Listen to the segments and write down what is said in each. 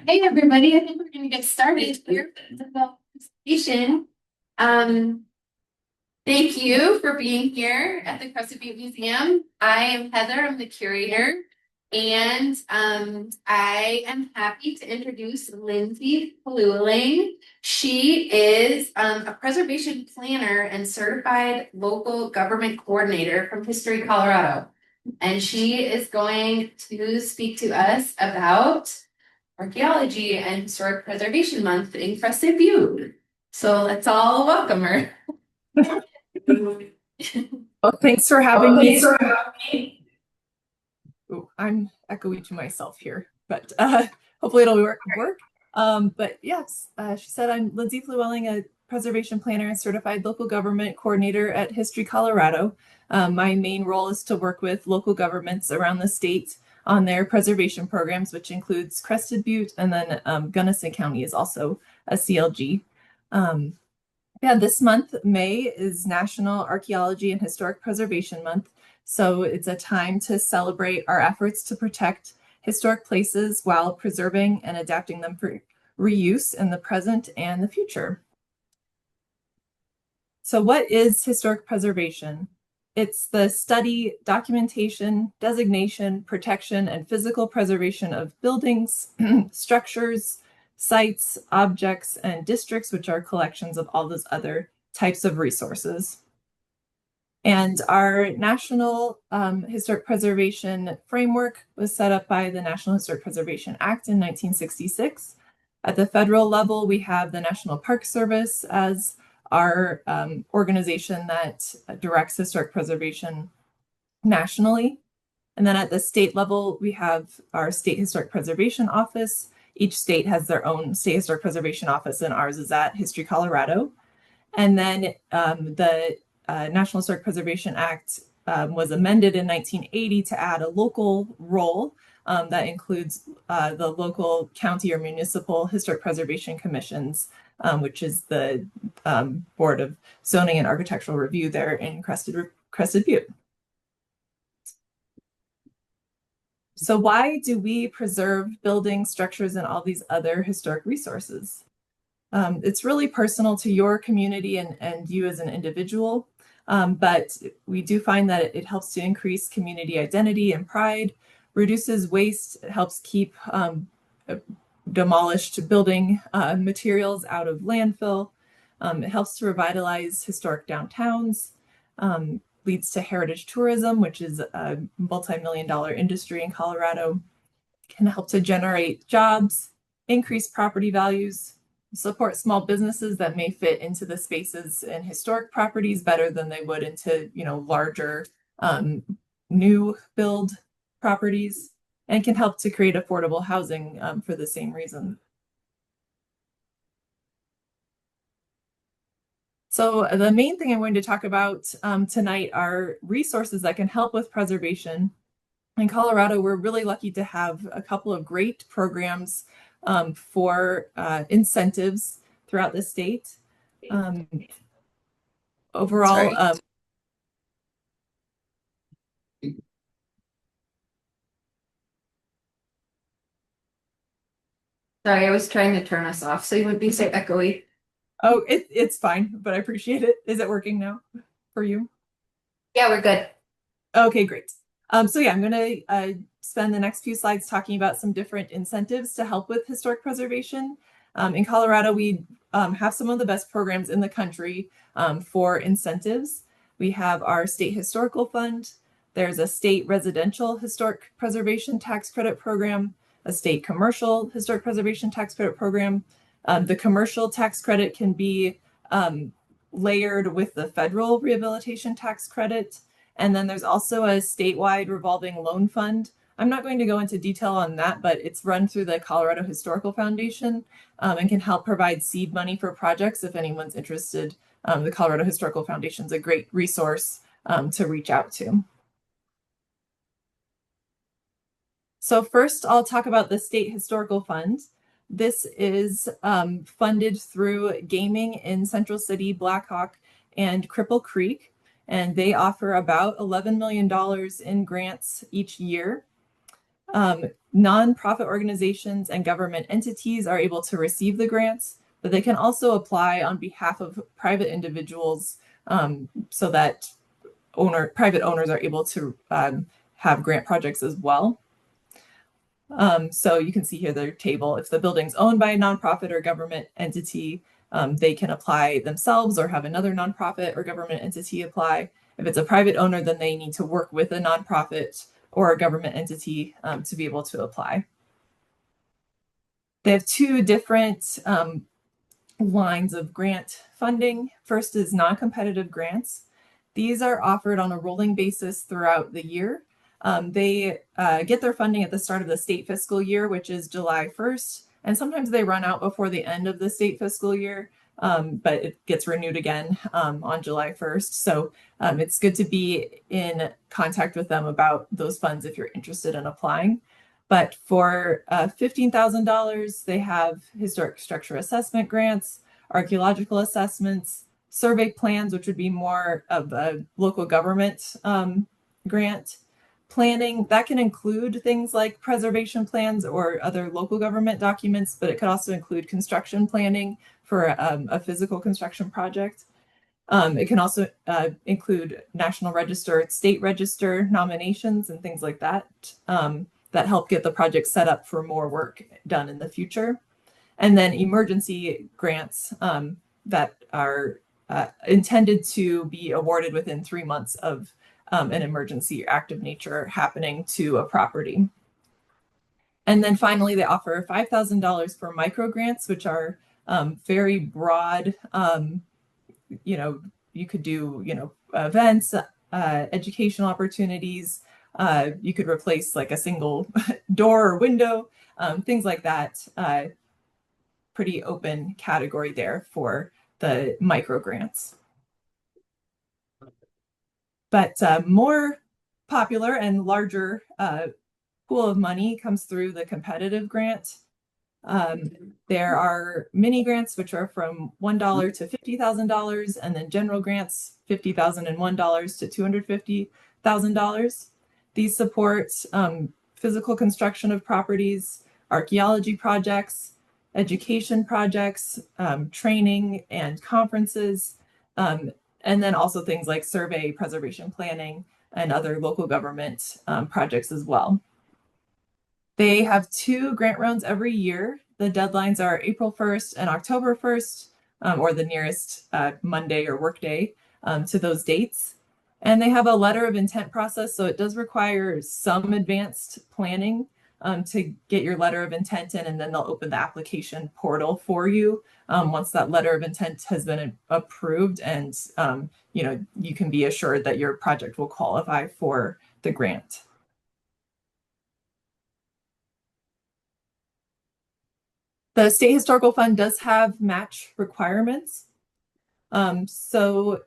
Hey everybody, I think we're going to get started here with the presentation. Thank you for being here at the Crested Butte Museum. I am Heather, I'm the curator, and I am happy to introduce Lindsey Flewelling. She is a preservation planner and certified local government coordinator from History, Colorado. And she is going to speak to us about Archaeology and Historic Preservation Month in Crested Butte. So let's all welcome her. Well, thanks for having me. Ooh, I'm echoey to myself here, but hopefully it'll work. But yes, she said I'm Lindsey Flewelling, a preservation planner and certified local government coordinator at History, Colorado. My main role is to work with local governments around the state on their preservation programs, which includes Crested Butte, and then Gunnison County is also a CLG. Yeah, this month, May, is National Archaeology and Historic Preservation Month. So it's a time to celebrate our efforts to protect historic places while preserving and adapting them for reuse in the present and the future. So what is historic preservation? It's the study, documentation, designation, protection, and physical preservation of buildings, structures, sites, objects, and districts, which are collections of all those other types of resources. And our National Historic Preservation Framework was set up by the National Historic Preservation Act in 1966. At the federal level, we have the National Park Service as our organization that directs historic preservation nationally. And then at the state level, we have our State Historic Preservation Office. Each state has their own State Historic Preservation Office, and ours is at History, Colorado. And then the National Historic Preservation Act was amended in 1980 to add a local role that includes the local county or municipal historic preservation commissions, which is the Board of Zoning and Architectural Review there in Crested Butte. So why do we preserve buildings, structures, and all these other historic resources? It's really personal to your community and you as an individual, but we do find that it helps to increase community identity and pride, reduces waste, it helps keep demolished building materials out of landfill. It helps to revitalize historic downtowns, leads to heritage tourism, which is a multi-million-dollar industry in Colorado, can help to generate jobs, increase property values, support small businesses that may fit into the spaces in historic properties better than they would into, larger new build properties, and can help to create affordable housing for the same reason. So the main thing I'm going to talk about tonight are resources that can help with preservation. In Colorado, we're really lucky to have a couple of great programs for incentives throughout the state. Overall, Sorry, I was trying to turn us off, so you would be so echoey. Oh, it's fine, but I appreciate it. Is it working now for you? Yeah, we're good. Okay, great. So yeah, I'm going to spend the next few slides talking about some different incentives to help with historic preservation. In Colorado, we have some of the best programs in the country for incentives. We have our State Historical Fund. There's a state residential historic preservation tax credit program, a state commercial historic preservation tax credit program. The commercial tax credit can be layered with the federal rehabilitation tax credit. And then there's also a statewide revolving loan fund. I'm not going to go into detail on that, but it's run through the Colorado Historical Foundation and can help provide seed money for projects if anyone's interested. The Colorado Historical Foundation is a great resource to reach out to. So first, I'll talk about the State Historical Fund. This is funded through gaming in Central City, Blackhawk, and Cripple Creek, and they offer about $11 million in grants each year. Nonprofit organizations and government entities are able to receive the grants, but they can also apply on behalf of private individuals, so that private owners are able to have grant projects as well. So you can see here their table. If the building's owned by a nonprofit or government entity, they can apply themselves or have another nonprofit or government entity apply. If it's a private owner, then they need to work with a nonprofit or a government entity to be able to apply. They have two different lines of grant funding. First is non-competitive grants. These are offered on a rolling basis throughout the year. They get their funding at the start of the state fiscal year, which is July 1st, and sometimes they run out before the end of the state fiscal year, but it gets renewed again on July 1st. So it's good to be in contact with them about those funds if you're interested in applying. But for $15,000, they have historic structure assessment grants, archaeological assessments, survey plans, which would be more of a local government grant. Planning, that can include things like preservation plans or other local government documents, but it could also include construction planning for a physical construction project. It can also include National Register, State Register nominations and things like that, that help get the project set up for more work done in the future. And then emergency grants that are intended to be awarded within 3 months of an emergency or act of nature happening to a property. And then finally, they offer $5,000 for micro grants, which are very broad. You could do, events, educational opportunities. You could replace like a single door or window, things like that. Pretty open category there for the micro grants. But more popular and larger pool of money comes through the competitive grant. There are mini grants, which are from $1 to $50,000, and then general grants, $50,001 to $250,000. These support physical construction of properties, archaeology projects, education projects, training and conferences, and then also things like survey, preservation planning, and other local government projects as well. They have 2 grant rounds every year. The deadlines are April 1st and October 1st, or the nearest Monday or workday to those dates. And they have a letter of intent process, so it does require some advanced planning to get your letter of intent in, and then they'll open the application portal for you once that letter of intent has been approved, and you can be assured that your project will qualify for the grant. The State Historical Fund does have match requirements. So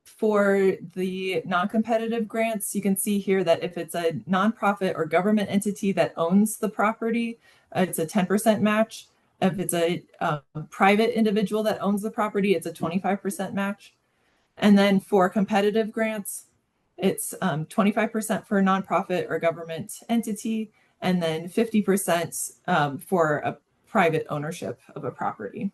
for the non-competitive grants, you can see here that if it's a nonprofit or government entity that owns the property, it's a 10% match. If it's a private individual that owns the property, it's a 25% match. And then for competitive grants, it's 25% for a nonprofit or government entity, and then 50% for a private ownership of a property.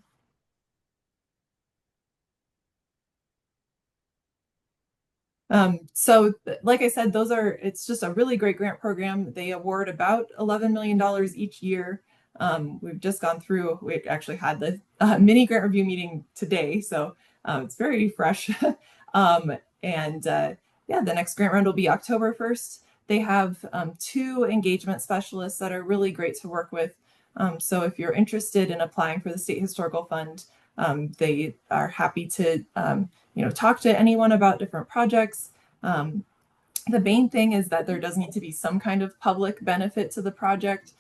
So like I said, it's just a really great grant program. They award about $11 million each year. We've just gone through, we actually had the mini grant review meeting today, so it's very fresh. Yeah, the next grant round will be October 1st. They have 2 engagement specialists that are really great to work with. So if you're interested in applying for the State Historical Fund, they are happy to talk to anyone about different projects. The main thing is that there does need to be some kind of public benefit to the project.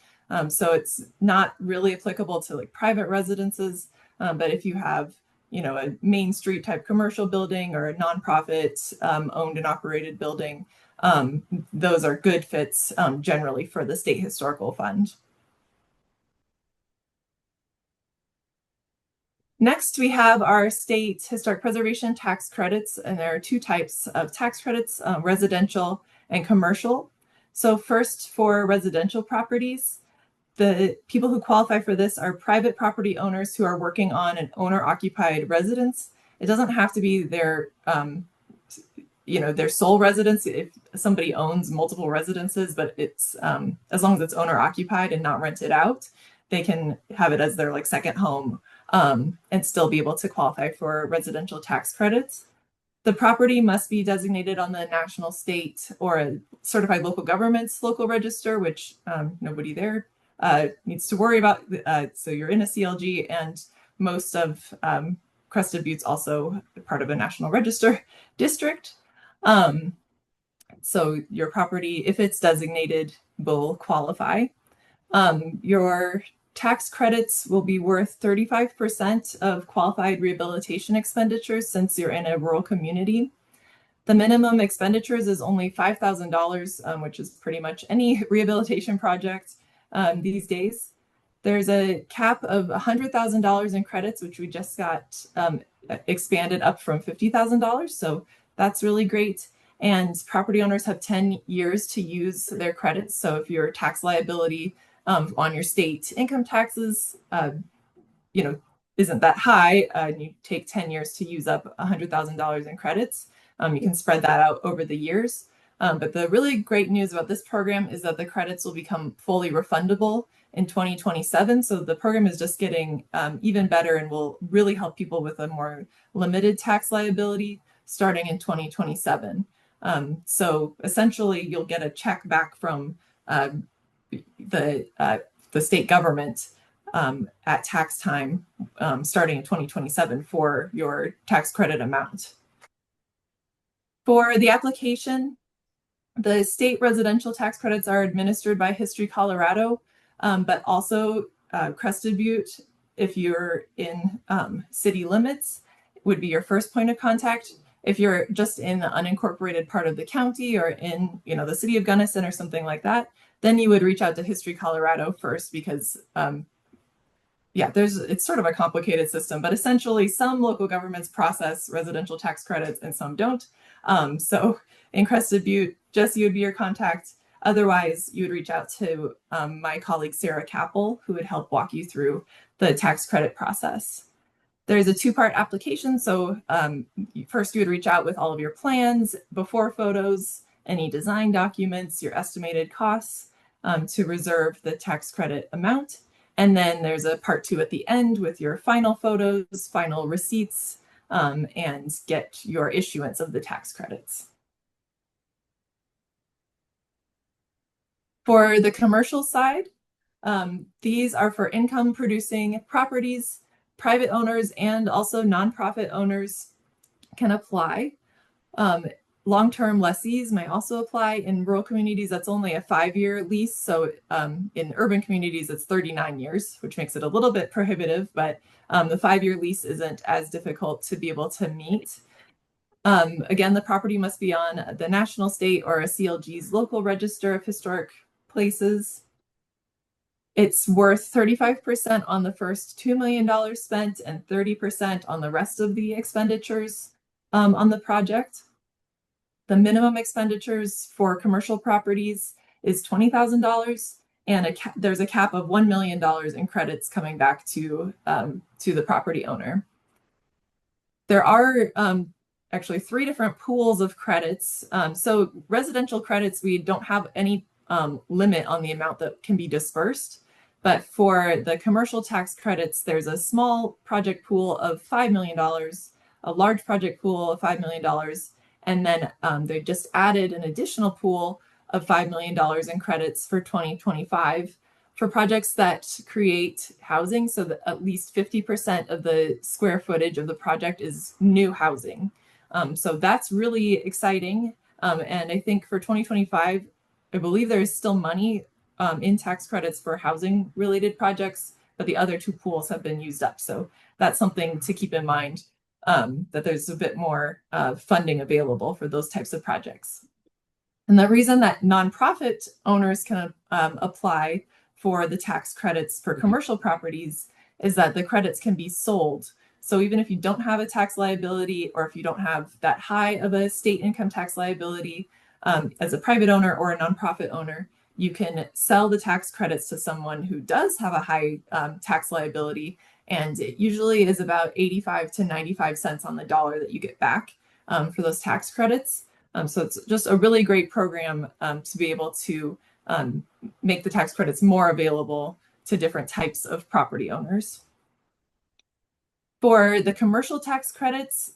So it's not really applicable to like private residences, but if you have a Main Street type commercial building or a nonprofit owned and operated building, those are good fits generally for the State Historical Fund. Next, we have our state historic preservation tax credits, and there are 2 types of tax credits, residential and commercial. So first, for residential properties, the people who qualify for this are private property owners who are working on an owner-occupied residence. It doesn't have to be their their sole residence if somebody owns multiple residences, but it's as long as it's owner occupied and not rented out, they can have it as their like second home and still be able to qualify for residential tax credits. The property must be designated on the national, state, or a certified local government's local register, which nobody there needs to worry about. So you're in a CLG, and most of Crested Butte's also part of a national register district. So your property, if it's designated, will qualify. Your tax credits will be worth 35% of qualified rehabilitation expenditures since you're in a rural community. The minimum expenditures is only $5,000, which is pretty much any rehabilitation project these days. There's a cap of $100,000 in credits, which we just got expanded up from $50,000. So that's really great. And property owners have 10 years to use their credits. So if your tax liability on your state income taxes, isn't that high, and you take 10 years to use up $100,000 in credits, you can spread that out over the years. But the really great news about this program is that the credits will become fully refundable in 2027. So the program is just getting even better and will really help people with a more limited tax liability starting in 2027. So essentially, you'll get a check back from the state government at tax time starting in 2027 for your tax credit amount. For the application, the state residential tax credits are administered by History Colorado, but also Crested Butte, if you're in city limits, would be your first point of contact. If you're just in the unincorporated part of the county or in the city of Gunnison or something like that, then you would reach out to History Colorado first because it's sort of a complicated system, but essentially some local governments process residential tax credits and some don't. So in Crested Butte, Jesse would be your contact. Otherwise, you would reach out to my colleague, Sarah Capel, who would help walk you through the tax credit process. There's a two-part application. So first you would reach out with all of your plans, before photos, any design documents, your estimated costs to reserve the tax credit amount. And then there's a part two at the end with your final photos, final receipts, and get your issuance of the tax credits. For the commercial side, these are for income producing properties. Private owners and also nonprofit owners can apply. Long-term lessees may also apply. In rural communities, that's only a 5-year lease. So in urban communities, it's 39 years, which makes it a little bit prohibitive, but the 5-year lease isn't as difficult to be able to meet. Again, the property must be on the national, state, or a CLG's local register of historic places. It's worth 35% on the first $2 million spent and 30% on the rest of the expenditures on the project. The minimum expenditures for commercial properties is $20,000, and there's a cap of $1 million in credits coming back to the property owner. There are actually 3 different pools of credits. So residential credits, we don't have any limit on the amount that can be dispersed. But for the commercial tax credits, there's a small project pool of $5 million, a large project pool of $5 million, and then they just added an additional pool of $5 million in credits for 2025 for projects that create housing, so that at least 50% of the square footage of the project is new housing. So that's really exciting. And I think for 2025, I believe there is still money in tax credits for housing related projects, but the other 2 pools have been used up. So that's something to keep in mind, that there's a bit more funding available for those types of projects. And the reason that nonprofit owners can apply for the tax credits for commercial properties is that the credits can be sold. So even if you don't have a tax liability, or if you don't have that high of a state income tax liability, as a private owner or a nonprofit owner, you can sell the tax credits to someone who does have a high tax liability, and it usually is about 85 to 95 cents on the dollar that you get back for those tax credits. So it's just a really great program to be able to make the tax credits more available to different types of property owners. For the commercial tax credits,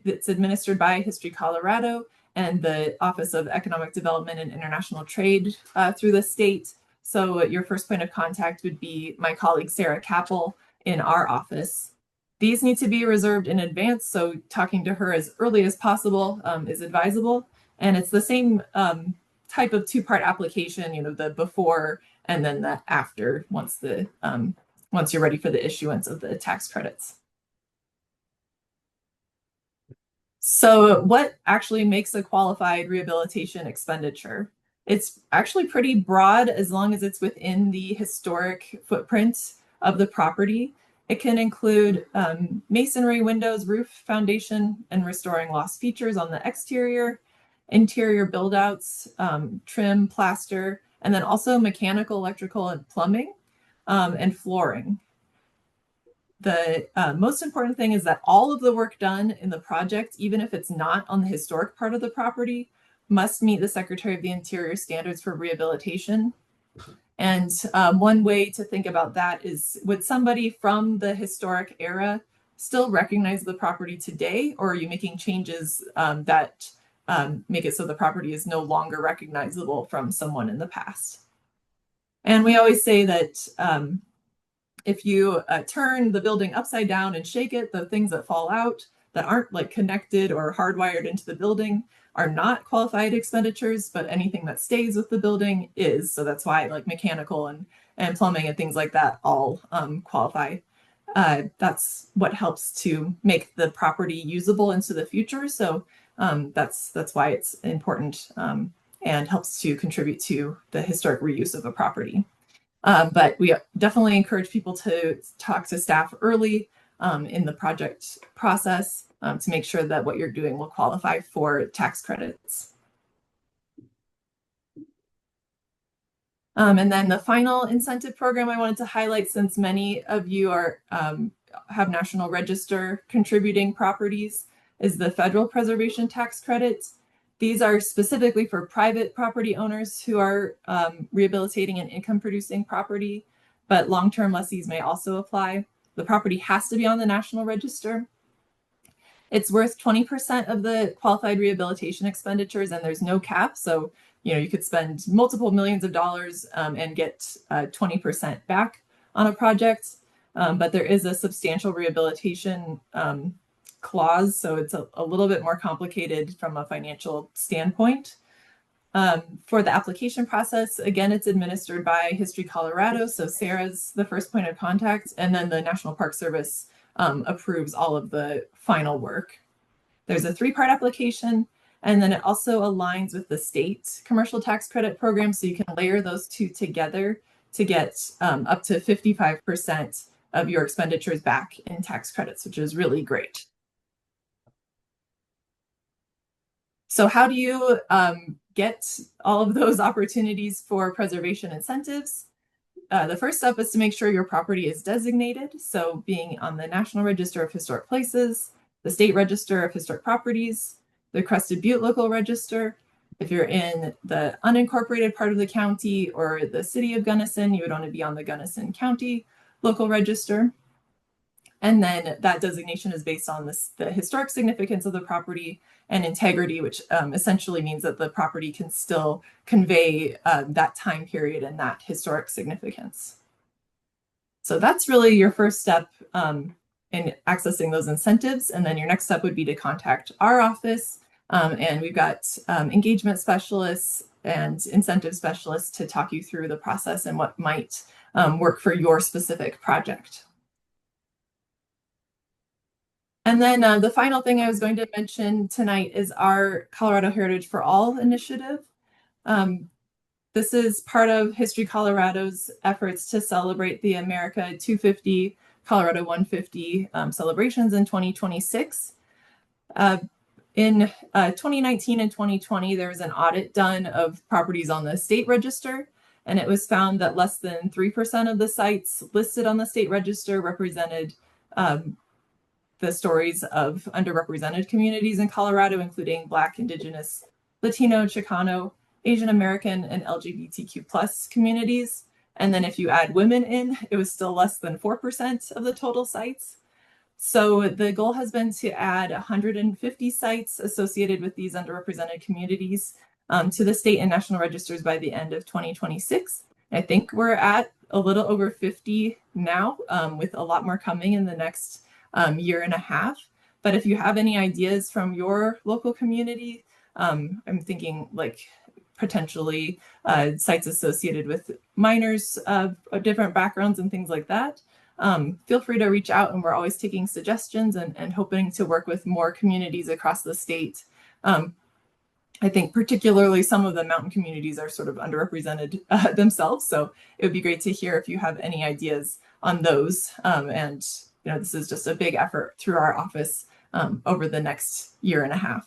it's administered by History Colorado and the Office of Economic Development and International Trade through the state. So your first point of contact would be my colleague Sarah Capel in our office. These need to be reserved in advance, so talking to her as early as possible is advisable. And it's the same type of two-part application, you know, the before and then the after, once you're ready for the issuance of the tax credits. So what actually makes a qualified rehabilitation expenditure? It's actually pretty broad as long as it's within the historic footprint of the property. It can include masonry, windows, roof, foundation, and restoring lost features on the exterior, interior build-outs, trim, plaster, and then also mechanical, electrical, and plumbing, and flooring. The most important thing is that all of the work done in the project, even if it's not on the historic part of the property, must meet the Secretary of the Interior standards for rehabilitation. And one way to think about that is, would somebody from the historic era still recognize the property today, or are you making changes that make it so the property is no longer recognizable from someone in the past? And we always say that if you turn the building upside down and shake it, the things that fall out that aren't like connected or hardwired into the building are not qualified expenditures, but anything that stays with the building is. So that's why like mechanical and plumbing and things like that all qualify. That's what helps to make the property usable into the future. So that's why it's important and helps to contribute to the historic reuse of a property. But we definitely encourage people to talk to staff early in the project process to make sure that what you're doing will qualify for tax credits. And then the final incentive program I wanted to highlight, since many of you are have National Register contributing properties, is the federal preservation tax credits. These are specifically for private property owners who are rehabilitating an income-producing property, but long-term lessees may also apply. The property has to be on the National Register. It's worth 20% of the qualified rehabilitation expenditures, and there's no cap. So, you know, you could spend multiple millions of dollars and get 20% back on a project, but there is a substantial rehabilitation clause, so it's a little bit more complicated from a financial standpoint. For the application process, again, it's administered by History Colorado, so Sarah's the first point of contact, and then the National Park Service approves all of the final work. There's a 3-part application, and then it also aligns with the state commercial tax credit program, so you can layer those two together to get up to 55% of your expenditures back in tax credits, which is really great. So how do you get all of those opportunities for preservation incentives? The first step is to make sure your property is designated. So being on the National Register of Historic Places, the State Register of Historic Properties, the Crested Butte Local Register. If you're in the unincorporated part of the county or the city of Gunnison, you would want to be on the Gunnison County Local Register. And then that designation is based on the historic significance of the property and integrity, which essentially means that the property can still convey that time period and that historic significance. So that's really your first step in accessing those incentives. And then your next step would be to contact our office. And we've got engagement specialists and incentive specialists to talk you through the process and what might work for your specific project. And then the final thing I was going to mention tonight is our Colorado Heritage for All initiative. This is part of History Colorado's efforts to celebrate the America 250, Colorado 150 celebrations in 2026. In 2019 and 2020, there was an audit done of properties on the state register, and it was found that less than 3% of the sites listed on the state register represented the stories of underrepresented communities in Colorado, including Black, Indigenous, Latino, Chicano, Asian American, and LGBTQ plus communities. And then if you add women in, it was still less than 4% of the total sites. So the goal has been to add 150 sites associated with these underrepresented communities to the state and national registers by the end of 2026. I think we're at a little over 50 now, with a lot more coming in the next year and a half. But if you have any ideas from your local community, I'm thinking like potentially sites associated with minors of different backgrounds and things like that. Feel free to reach out, and we're always taking suggestions and hoping to work with more communities across the state. I think particularly some of the mountain communities are sort of underrepresented themselves. So it would be great to hear if you have any ideas on those. And this is just a big effort through our office over the next year and a half.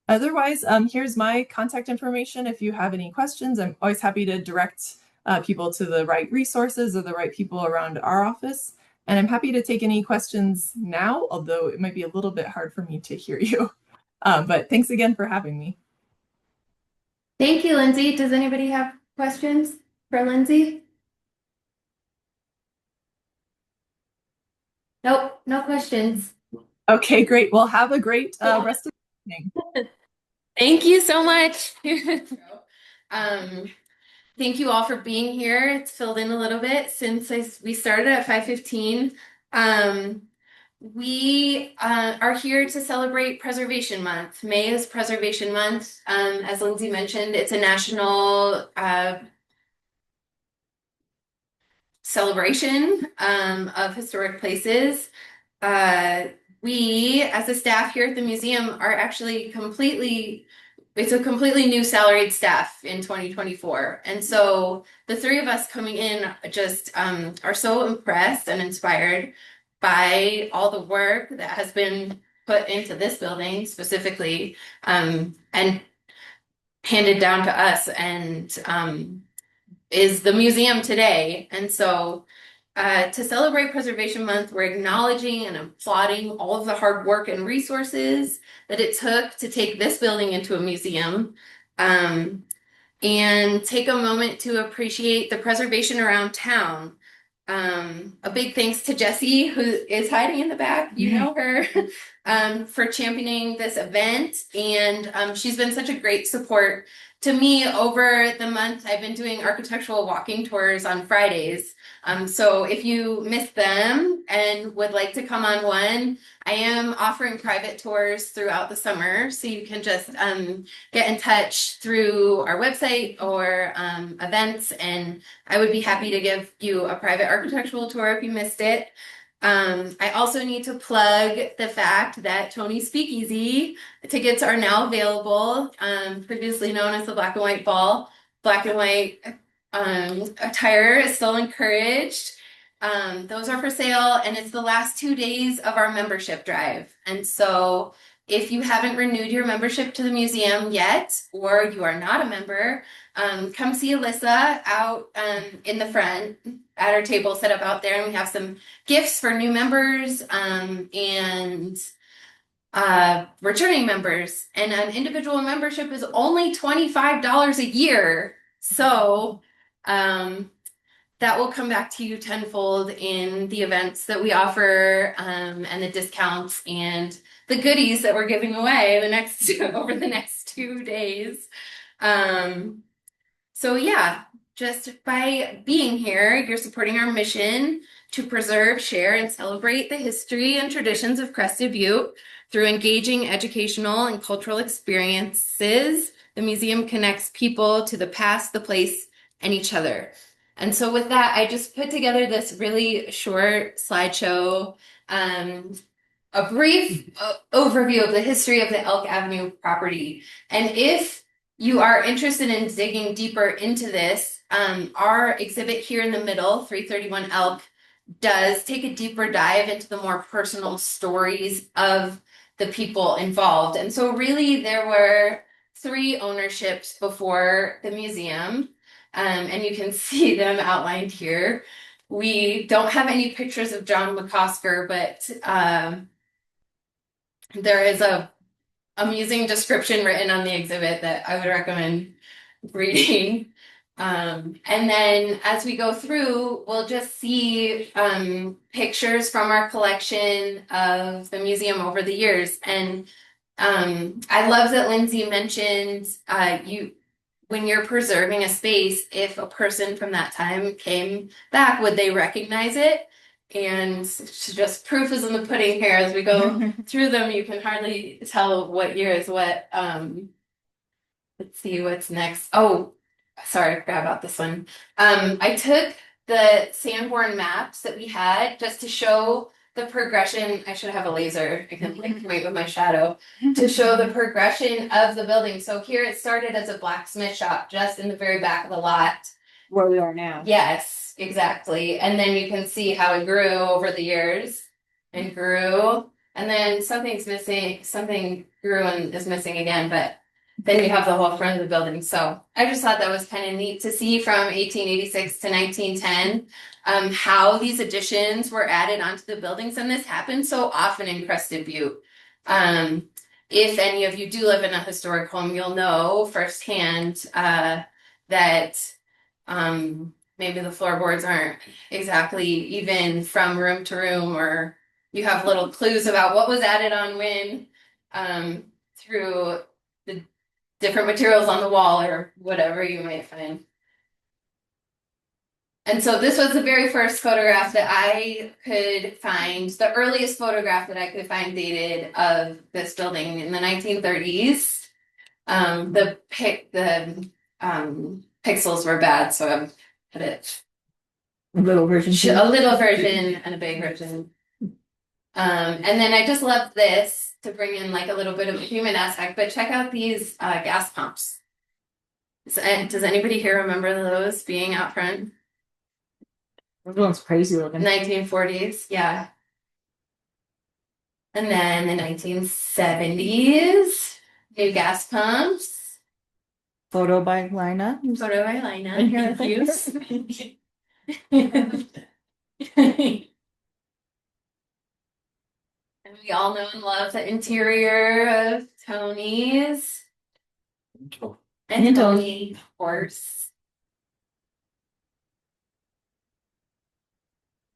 Otherwise, here's my contact information. If you have any questions, I'm always happy to direct people to the right resources or the right people around our office. And I'm happy to take any questions now, although it might be a little bit hard for me to hear you. But thanks again for having me. Thank you, Lindsey. Does anybody have questions for Lindsey? Nope, no questions. Okay, great. Well, have a great rest of the evening. Thank you so much. Thank you all for being here. It's filled in a little bit since we started at 5:15. We are here to celebrate Preservation Month. May is Preservation Month. As Lindsey mentioned, it's a national celebration of historic places. We, as a staff here at the museum, are actually it's a completely new salaried staff in 2024. And so the three of us coming in just are so impressed and inspired by all the work that has been put into this building specifically, and handed down to us, and is the museum today. And so to celebrate Preservation Month, we're acknowledging and applauding all of the hard work and resources that it took to take this building into a museum, and take a moment to appreciate the preservation around town. A big thanks to Jessie, who is hiding in the back, you know her, for championing this event. And she's been such a great support to me over the month. I've been doing architectural walking tours on Fridays. So if you missed them and would like to come on one, I am offering private tours throughout the summer. So you can just get in touch through our website or events, and I would be happy to give you a private architectural tour if you missed it. I also need to plug the fact that Tony's Speakeasy tickets are now available, previously known as the Black and White Ball. Black and white attire is still encouraged. Those are for sale, and it's the last 2 days of our membership drive. And so if you haven't renewed your membership to the museum yet, or you are not a member, come see Alyssa out in the front at our table set up out there, and we have some gifts for new members and returning members. And an individual membership is only $25 a year. So that will come back to you tenfold in the events that we offer, and the discounts and the goodies that we're giving away over the next 2 days. So yeah, just by being here, you're supporting our mission to preserve, share, and celebrate the history and traditions of Crested Butte through engaging educational and cultural experiences. The museum connects people to the past, the place, and each other. And so with that, I just put together this really short slideshow, a brief overview of the history of the Elk Avenue property. And if you are interested in digging deeper into this, our exhibit here in the middle, 331 Elk, does take a deeper dive into the more personal stories of the people involved. And so really there were 3 ownerships before the museum, and you can see them outlined here. We don't have any pictures of John McCosker, but there is a amusing description written on the exhibit that I would recommend reading. And then as we go through, we'll just see pictures from our collection of the museum over the years. And I love that Lindsey mentioned when you're preserving a space, if a person from that time came back, would they recognize it? And just proof is in the pudding here. As we go through them, you can hardly tell what year is what. Let's see what's next. Oh, sorry, I forgot about this one. I took the Sanborn maps that we had just to show the progression. I should have a laser. I can like wait with my shadow to show the progression of the building. So here it started as a blacksmith shop just in the very back of the lot. Where we are now. Yes, exactly. And then you can see how it grew over the years and grew. And then something's missing, something grew and is missing again, but then you have the whole front of the building. So I just thought that was kind of neat to see from 1886 to 1910 how these additions were added onto the buildings. And this happens so often in Crested Butte. If any of you do live in a historic home, you'll know firsthand that maybe the floorboards aren't exactly even from room to room, or you have little clues about what was added on when through the different materials on the wall or whatever you might find. And so this was the very first photograph that I could find, the earliest photograph that I could find dated of this building in the 1930s. The pixels were bad, so I put it A little version. a little version and a big version. And then I just love this to bring in like a little bit of a human aspect, but check out these gas pumps. Does anybody here remember those being out front? Everyone's crazy looking. 1940s, yeah. And then the 1970s, new gas pumps. Photo by Lina. Photo by Lina. And here, Thank you. And we all know and love the interior of Tony's. And Tony, of course.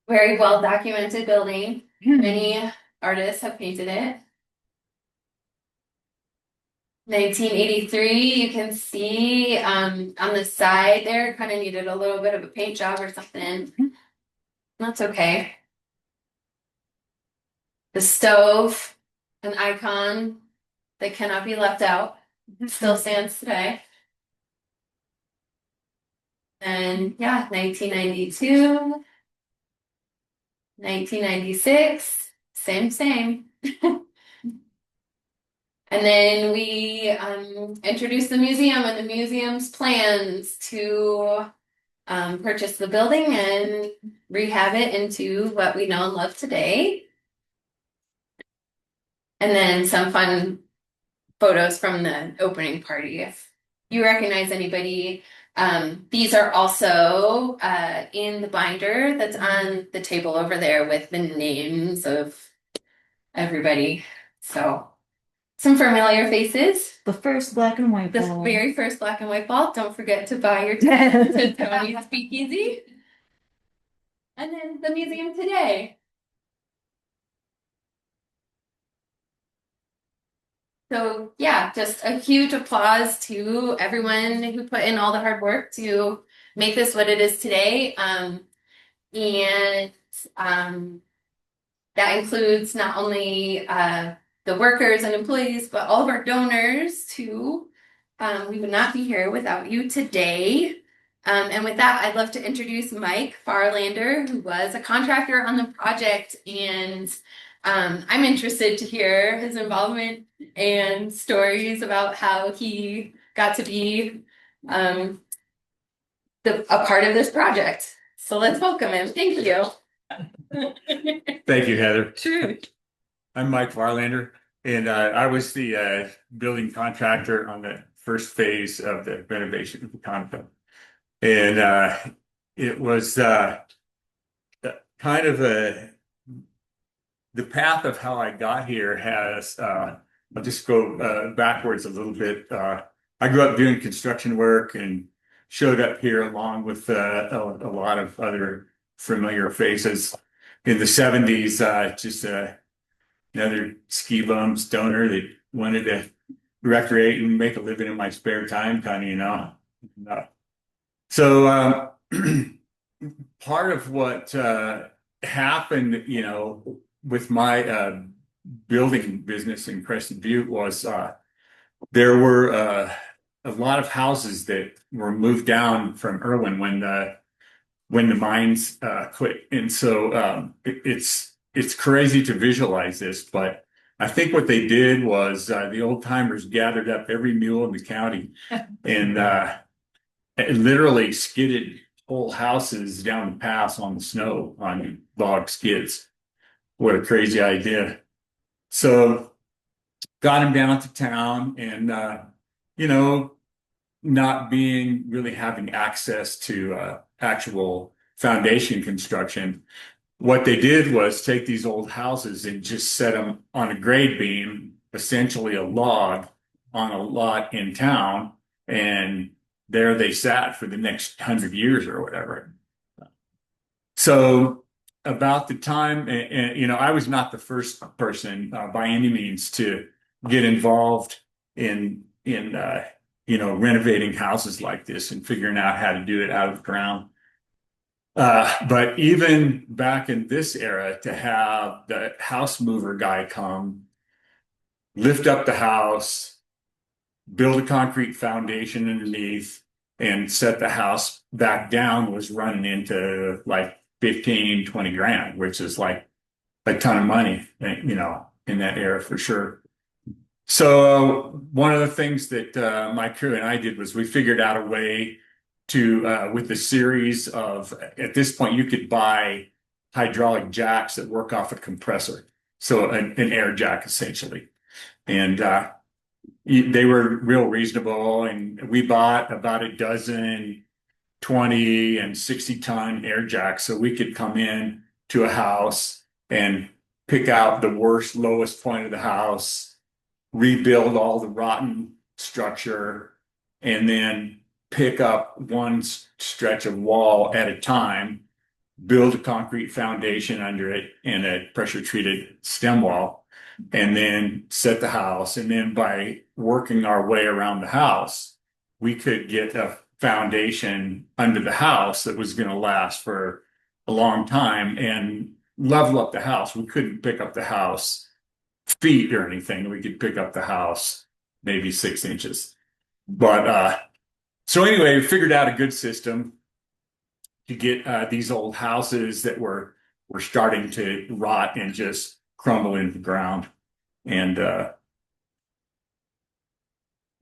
Very well documented building. Many artists have painted it. 1983, you can see on the side there, kind of needed a little bit of a paint job or something. That's okay. The stove, an icon that cannot be left out, still stands today. And yeah, 1992, 1996, same. And then we introduced the museum and the museum's plans to purchase the building and rehab it into what we know and love today. And then some fun photos from the opening party. If you recognize anybody, these are also in the binder that's on the table over there with the names of everybody. So some familiar faces. The first black and white The ball. very first black and white ball. Don't forget to buy your ticket to Tony's Speakeasy. And then the museum today. So yeah, just a huge applause to everyone who put in all the hard work to make this what it is today. That includes not only the workers and employees, but all of our donors too. We would not be here without you today. And with that, I'd love to introduce Mike Fahrlander, who was a contractor on the project, and I'm interested to hear his involvement and stories about how he got to be a part of this project. So let's welcome him. Thank you. Thank you, Heather. Sure. I'm Mike Fahrlander, and I was the building contractor on the first phase of the renovation of the condo. And it was kind of the path of how I got here has, I'll just go backwards a little bit. I grew up doing construction work and showed up here along with a lot of other familiar faces in the 70s, just another ski bum stoner that wanted to recreate and make a living in my spare time, kind of, So part of what happened, with my building business in Crested Butte was there were a lot of houses that were moved down from Irwin when the mines quit, and so it's crazy to visualize this, but I think what they did was the old timers gathered up every mule in the county and literally skidded whole houses down the pass on the snow on log skids. What a crazy idea. So got him down to town and, not really having access to actual foundation construction. What they did was take these old houses and just set them on a grade beam, essentially a log on a lot in town. And there they sat for the next 100 years or whatever. So about the time, and I was not the first person by any means to get involved in renovating houses like this and figuring out how to do it out of the ground. But even back in this era, to have the house mover guy come, lift up the house, build a concrete foundation underneath, and set the house back down was running into like 15, 20 grand, which is like a ton of money, in that era for sure. So one of the things that my crew and I did was we figured out a way to, with the series of, at this point, you could buy hydraulic jacks that work off a compressor. So an air jack, essentially. And they were real reasonable. And we bought about a dozen 20 and 60-ton air jacks. So we could come in to a house and pick out the worst, lowest point of the house, rebuild all the rotten structure, and then pick up one stretch of wall at a time, build a concrete foundation under it and a pressure treated stem wall, and then set the house. And then by working our way around the house, we could get a foundation under the house that was going to last for a long time and level up the house. We couldn't pick up the house feet or anything. We could pick up the house maybe 6 inches. But so anyway, we figured out a good system to get these old houses that were starting to rot and just crumble into the ground, and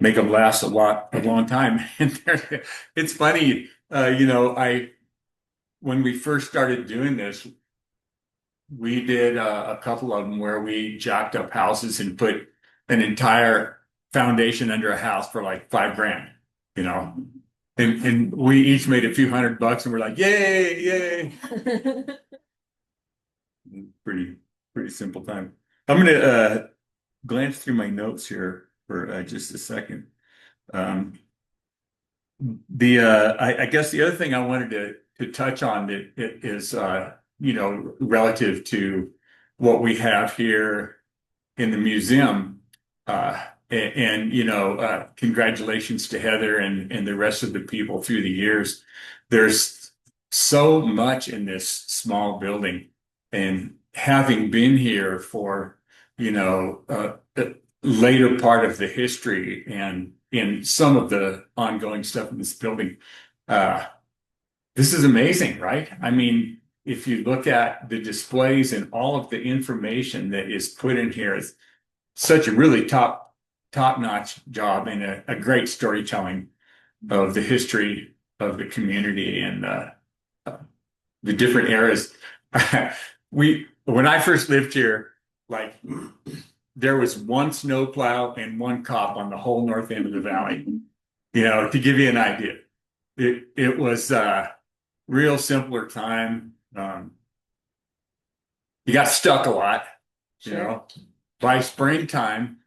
make them last a long time. And it's funny, when we first started doing this, we did a couple of them where we jacked up houses and put an entire foundation under a house for like $5,000, and we each made a few $100 and we're like, yay. Pretty simple time. I'm going to glance through my notes here for just a second. I guess the other thing I wanted to touch on that is, relative to what we have here in the museum. Congratulations to Heather and the rest of the people through the years. There's so much in this small building, and having been here for, the later part of the history and in some of the ongoing stuff in this building, this is amazing, right? I mean, if you look at the displays and all of the information that is put in here, it's such a really top-notch job and a great storytelling of the history of the community and the different eras. when I first lived here, like there was one snowplow and one cop on the whole north end of the valley. You know, to give you an idea, it was real simpler time. You got stuck a lot, you know. By springtime,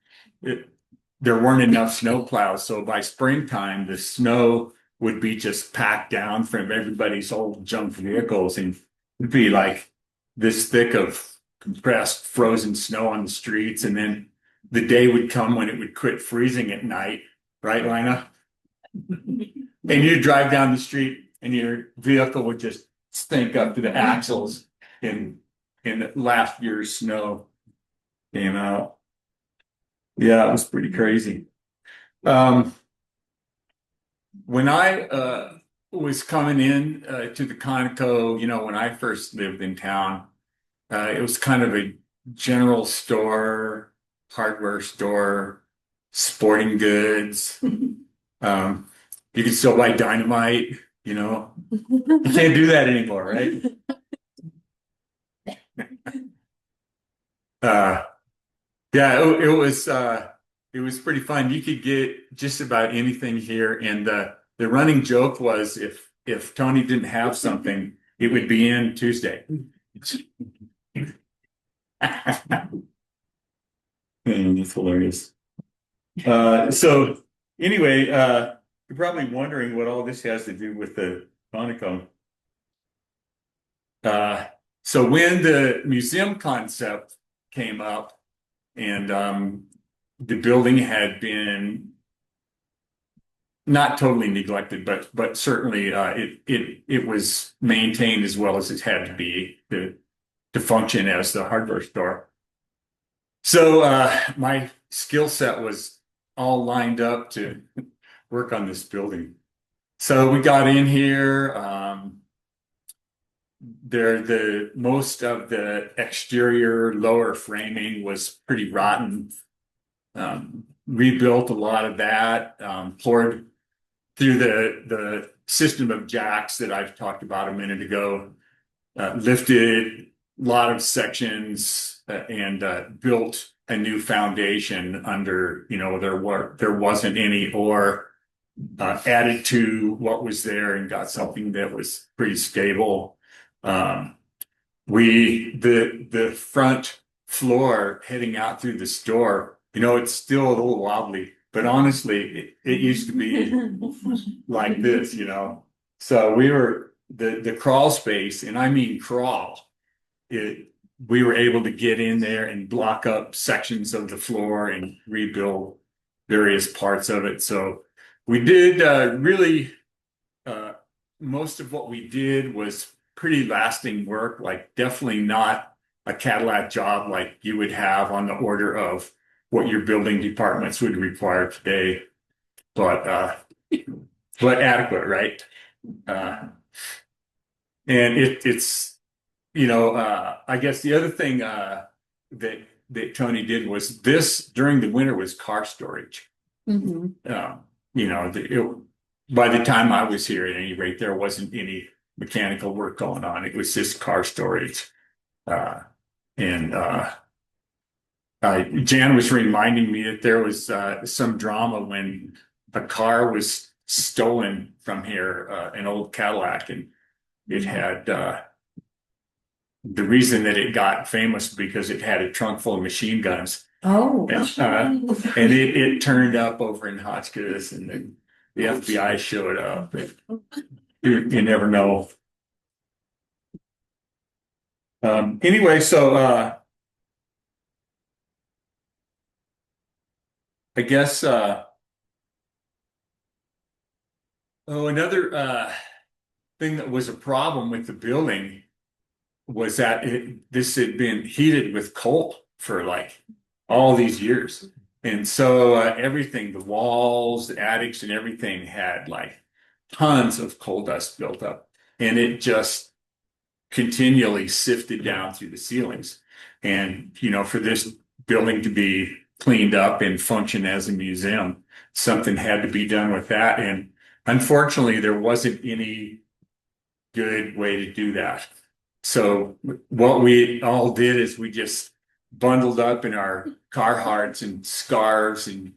there weren't enough snow plows, so by springtime, the snow would be just packed down from everybody's old junk vehicles, and it'd be like this thick of compressed frozen snow on the streets. And then the day would come when it would quit freezing at night, right, Lina? And you'd drive down the street and your vehicle would just stink up to the axles in last year's snow came out. Yeah, it was pretty crazy. When I was coming in to the Conoco, you know, when I first lived in town, it was kind of a general store, hardware store, sporting goods. You can still buy dynamite, you know. You can't do that anymore, right? Yeah, it was pretty fun. You could get just about anything here, and the running joke was if Tony didn't have something, it would be in Tuesday. That's hilarious. So anyway, you're probably wondering what all this has to do with the Conoco. So when the museum concept came up and the building had been not totally neglected, but certainly it was maintained as well as it had to be to function as the hardware store. So my skill set was all lined up to work on this building. So we got in here. Most of the exterior lower framing was pretty rotten. Rebuilt a lot of that, poured through the system of jacks that I've talked about a minute ago, lifted a lot of sections and built a new foundation under, you know, there wasn't any, or added to what was there and got something that was pretty stable. The front floor heading out through the store, you know, it's still a little wobbly, but honestly, it used to be like this, you know. So we were the crawl space, and I mean crawl. We were able to get in there and block up sections of the floor and rebuild various parts of it. So we did really most of what we did was pretty lasting work, like definitely not a Cadillac job like you would have on the order of what your building departments would require today, but adequate, right? And it's, you know, I guess the other thing that Tony did was this during the winter was car storage. Mm-hmm. You know, by the time I was here, at any rate, there wasn't any mechanical work going on. It was just car storage. Jan was reminding me that there was some drama when a car was stolen from here, an old Cadillac, and it had the reason that it got famous because it had a trunk full of machine guns. Oh, And it turned up over in Hotchkiss, and then the FBI showed up. You never know. Anyway, so I guess another thing that was a problem with the building was that this had been heated with coal for like all these years. And so everything, the walls, the attics and everything had like tons of coal dust built up, and it just continually sifted down through the ceilings. And, you know, for this building to be cleaned up and function as a museum, something had to be done with that. And unfortunately, there wasn't any good way to do that. So what we all did is we just bundled up in our Carhartts and scarves and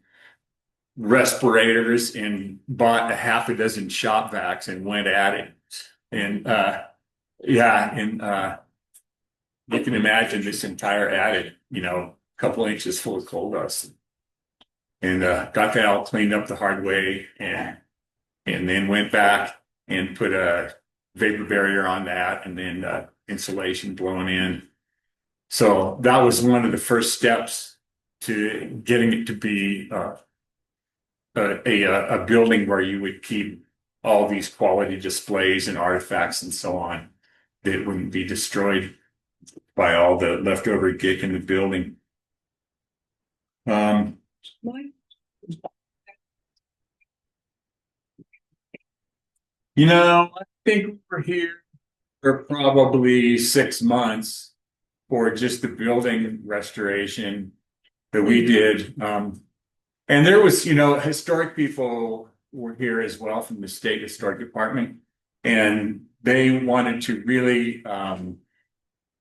respirators and bought a half a dozen shop vacs and went at it. And yeah, and you can imagine this entire attic, a couple inches full of coal dust. And got that all cleaned up the hard way and then went back and put a vapor barrier on that and then insulation blown in. So that was one of the first steps to getting it to be a building where you would keep all these quality displays and artifacts and so on that wouldn't be destroyed by all the leftover geek in the building. I think we're here for probably 6 months for just the building restoration that we did. And there was, historic people were here as well from the state historic department. And they wanted to really,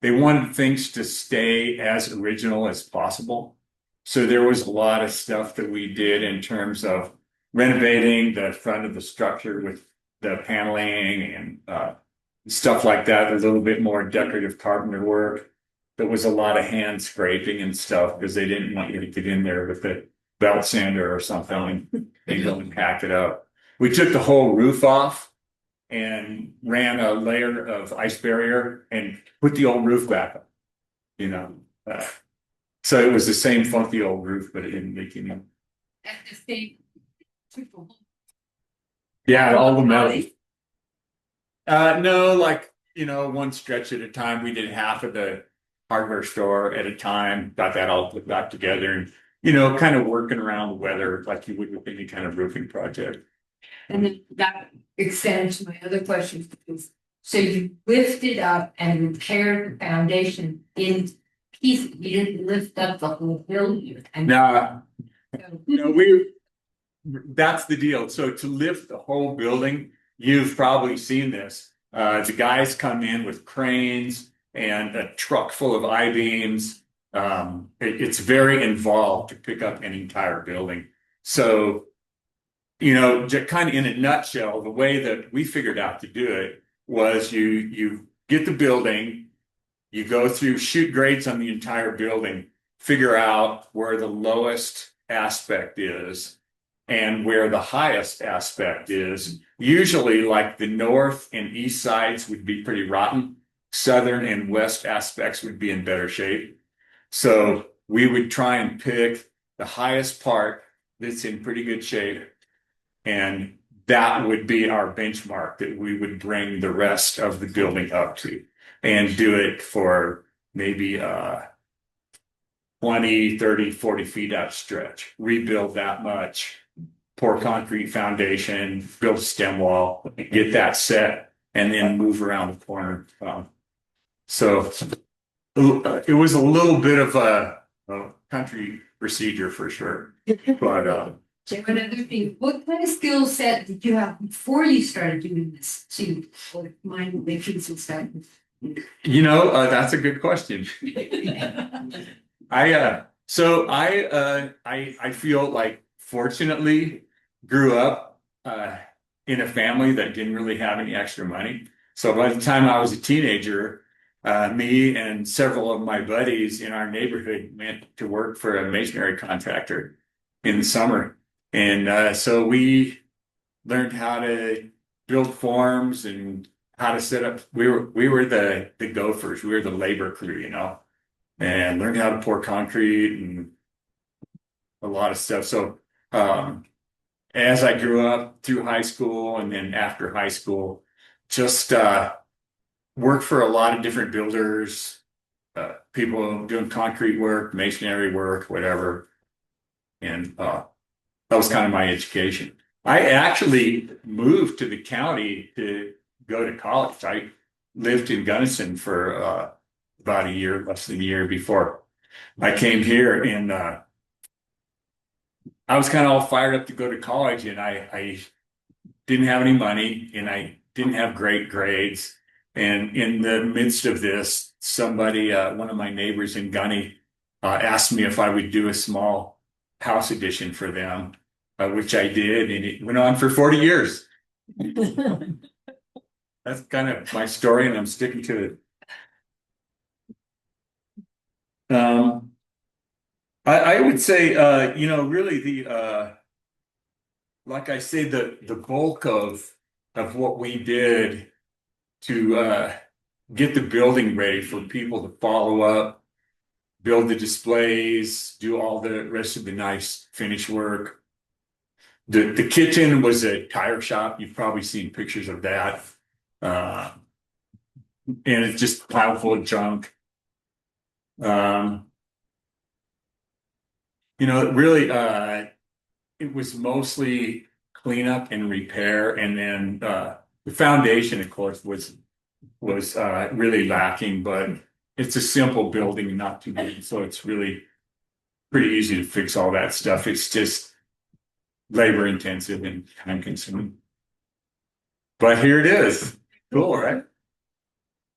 they wanted things to stay as original as possible. So there was a lot of stuff that we did in terms of renovating the front of the structure with the paneling and stuff like that. There's a little bit more decorative carpenter work. There was a lot of hand scraping and stuff because they didn't want you to get in there with a belt sander or something and they go and hack it up. We took the whole roof off and ran a layer of ice barrier and put the old roof back up, so it was the same funky old roof, but it didn't leak any. At the state. Yeah, all the metal. No, one stretch at a time. We did half of the hardware store at a time, got that all put back together and, kind of working around the weather like you would with any kind of roofing project. And then that extends to my other question, is so you lifted up and repaired the foundation in pieces, you didn't lift up the whole building. And No, so- that's the deal. So to lift the whole building, you've probably seen this. The guys come in with cranes and a truck full of I-beams. It's very involved to pick up an entire building. So, just kind of in a nutshell, the way that we figured out to do it was you get the building, you go through, shoot grades on the entire building, figure out where the lowest aspect is and where the highest aspect is. Usually like the north and east sides would be pretty rotten. Southern and west aspects would be in better shape. So we would try and pick the highest part that's in pretty good shape. And that would be our benchmark that we would bring the rest of the building up to and do it for maybe 20, 30, 40 feet out stretch, rebuild that much, pour concrete foundation, build a stem wall, get that set, and then move around the corner. So it was a little bit of a country procedure for sure. But One other thing, what kind of skill set did you have before you started doing this to like mind matrix and stuff? that's a good question. I feel like fortunately grew up in a family that didn't really have any extra money. So by the time I was a teenager, me and several of my buddies in our neighborhood went to work for a masonry contractor in the summer. And so we learned how to build forms and how to set up. We were the gophers. We were the labor crew, and learned how to pour concrete and a lot of stuff. So as I grew up through high school and then after high school, just worked for a lot of different builders, people doing concrete work, masonry work, whatever. And that was kind of my education. I actually moved to the county to go to college. I lived in Gunnison for about a year, less than a year before I came here. And I was kind of all fired up to go to college, and I didn't have any money and I didn't have great grades. And in the midst of this, somebody, one of my neighbors in Gunny, asked me if I would do a small house addition for them, which I did, and it went on for 40 years. That's kind of my story, and I'm sticking to it. I would say, really like I say, the bulk of what we did to get the building ready for people to follow up, build the displays, do all the rest of the nice finish work. The kitchen was a tire shop. You've probably seen pictures of that. And it's just piled full of junk. Really, it was mostly cleanup and repair, and then the foundation, of course, was really lacking. But it's a simple building, not too big, so it's really pretty easy to fix all that stuff. It's just labor intensive and time consuming. But here it is. Cool, right?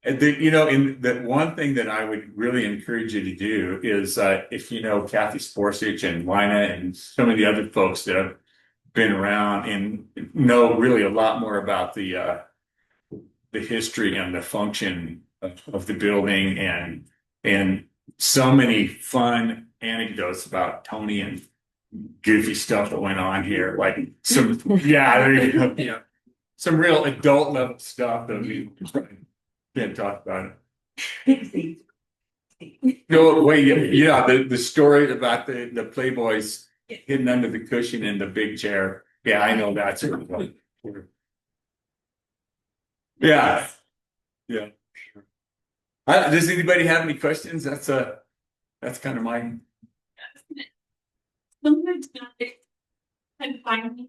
And the one thing that I would really encourage you to do is, if you know Kathy Sporsich and Lina and some of the other folks that have been around and know really a lot more about the history and the function of the building, and so many fun anecdotes about Tony and goofy stuff that went on here, like some there you go, yeah, some real adult level stuff that we can't talk about it. No, wait, yeah, the story about the Playboys hidden under the cushion in the big chair. Yeah, I know that's it. Yeah. Yeah. Does anybody have any questions? That's kind of mine. Sometimes I find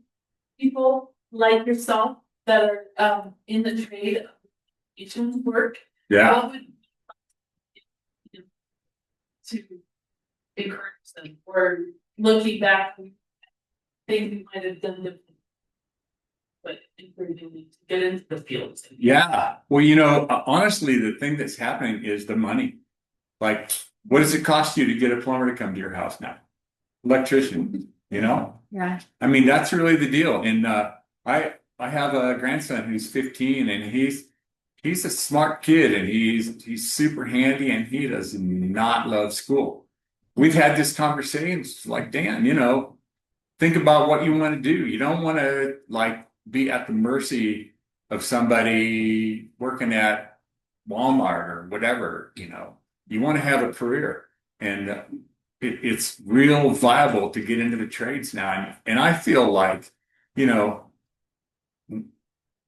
people like yourself that are in the trade of kitchen work. Yeah. What would to encourage them, or looking back, things we might have done differently, but encouraging them to get into the fields. Yeah. Well, honestly, the thing that's happening is the money. Like, what does it cost you to get a plumber to come to your house now? Electrician, Yeah. I mean, that's really the deal. And I have a grandson who's 15, and he's a smart kid, and he's super handy, and he does not love school. We've had this conversation. It's like, Dan, think about what you want to do. You don't want to be at the mercy of somebody working at Walmart or whatever. You want to have a career, and it's real viable to get into the trades now. And I feel like,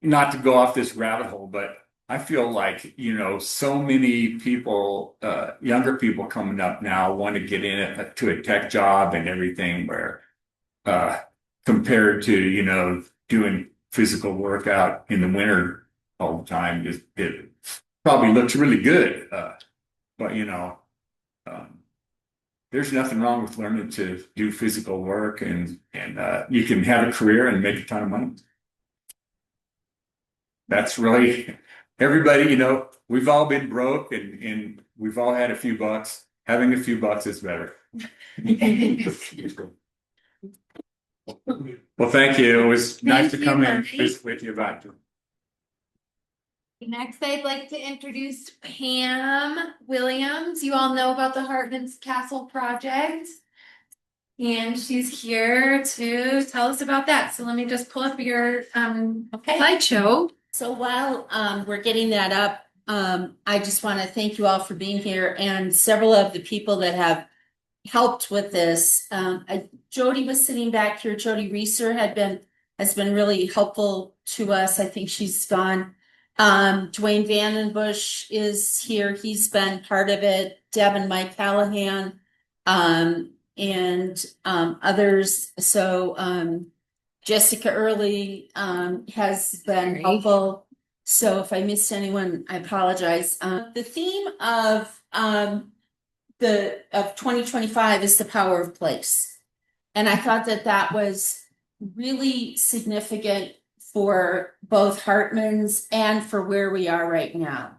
not to go off this rabbit hole, but I feel like, so many people, younger people coming up now want to get to a tech job and everything, where compared to, doing physical workout in the winter all the time, it probably looks really good. But there's nothing wrong with learning to do physical work, and you can have a career and make a ton of money. That's really everybody, we've all been broke, and we've all had a few bucks. Having a few bucks is better. Well, thank you. It was nice to come in and visit with you about it. Next, I'd like to introduce Pam Williams. You all know about the Hartman's Castle project, and she's here to tell us about that. So let me just pull up your slideshow. So while we're getting that up, I just want to thank you all for being here, and several of the people that have helped with this. Jody was sitting back here. Jody Reeser has been really helpful to us. I think she's gone. Dwayne Vandenbush is here. He's been part of it. Deb and Mike Callahan, and others. So Jessica Early has been helpful. So if I missed anyone, I apologize. The theme of 2025 is the power of place. And I thought that was really significant for both Hartman's and for where we are right now.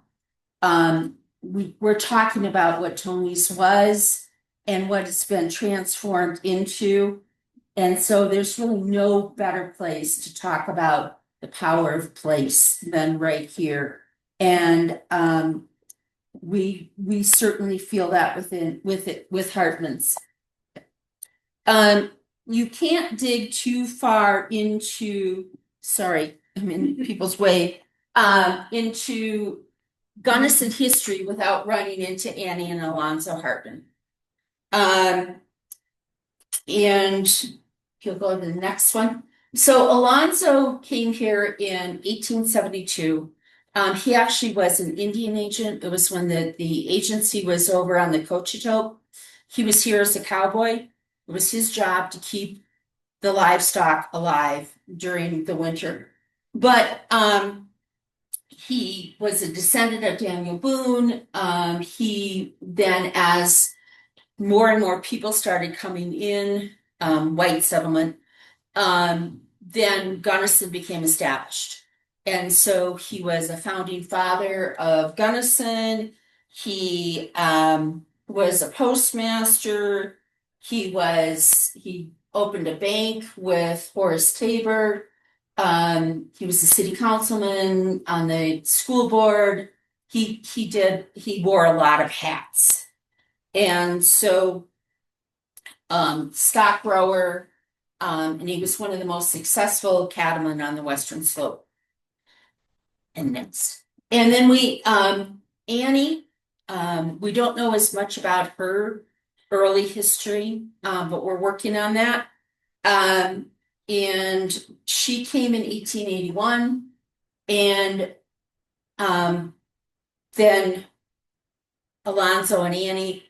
We're talking about what Tony's was and what it's been transformed into. And so there's really no better place to talk about the power of place than right here. And we certainly feel that with Hartman's. You can't dig too far into, sorry, I'm in people's way, into Gunnison history without running into Annie and Alonzo Hartman. And you'll go to the next one. So Alonzo came here in 1872. He actually was an Indian agent. It was when the agency was over on the Cochito. He was here as a cowboy. It was his job to keep the livestock alive during the winter. But he was a descendant of Daniel Boone. He then, as more and more people started coming in, white settlement, then Gunnison became established. And so he was a founding father of Gunnison. He was a postmaster. He opened a bank with Horace Tabor. He was a city councilman on the school board. He wore a lot of hats. And so stock grower, and he was one of the most successful cattlemen on the Western Slope. And then Annie, we don't know as much about her early history, but we're working on that. And she came in 1881, and then Alonzo and Annie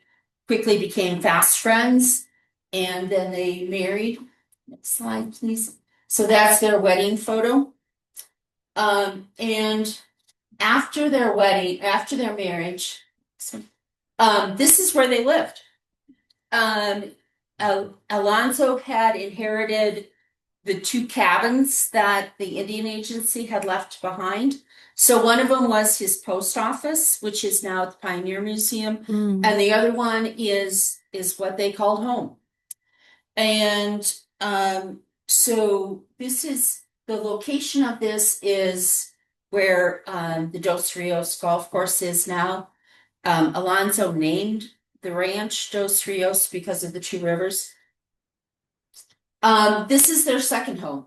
quickly became fast friends, and then they married. Next slide, please. So that's their wedding photo. And after their marriage, this is where they lived. Alonzo had inherited the 2 cabins that the Indian Agency had left behind. So one of them was his post office, which is now at the Pioneer Museum, and the other one is what they called home. And so the location of this is where the Dos Rios golf course is now. Alonzo named the ranch Dos Rios because of the 2 rivers. This is their second home.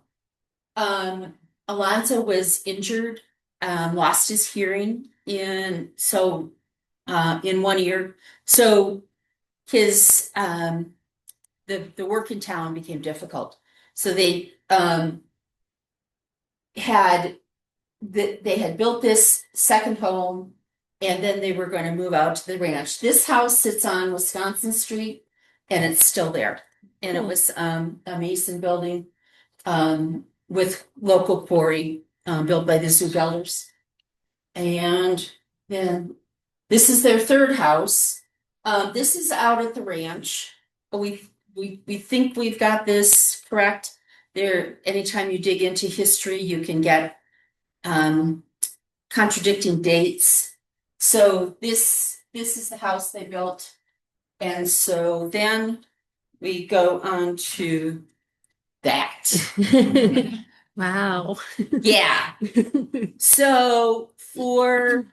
Alonzo was injured, lost his hearing in 1 year. So his the work in town became difficult. So they had built this second home, and then they were going to move out to the ranch. This house sits on Wisconsin Street, and it's still there. And it was a Mason building with local quarry built by the Zugelders. And then this is their third house. This is out at the ranch. We think we've got this correct. There, anytime you dig into history, you can get contradicting dates. So this is the house they built. And so then we go on to that. Wow. Yeah. So for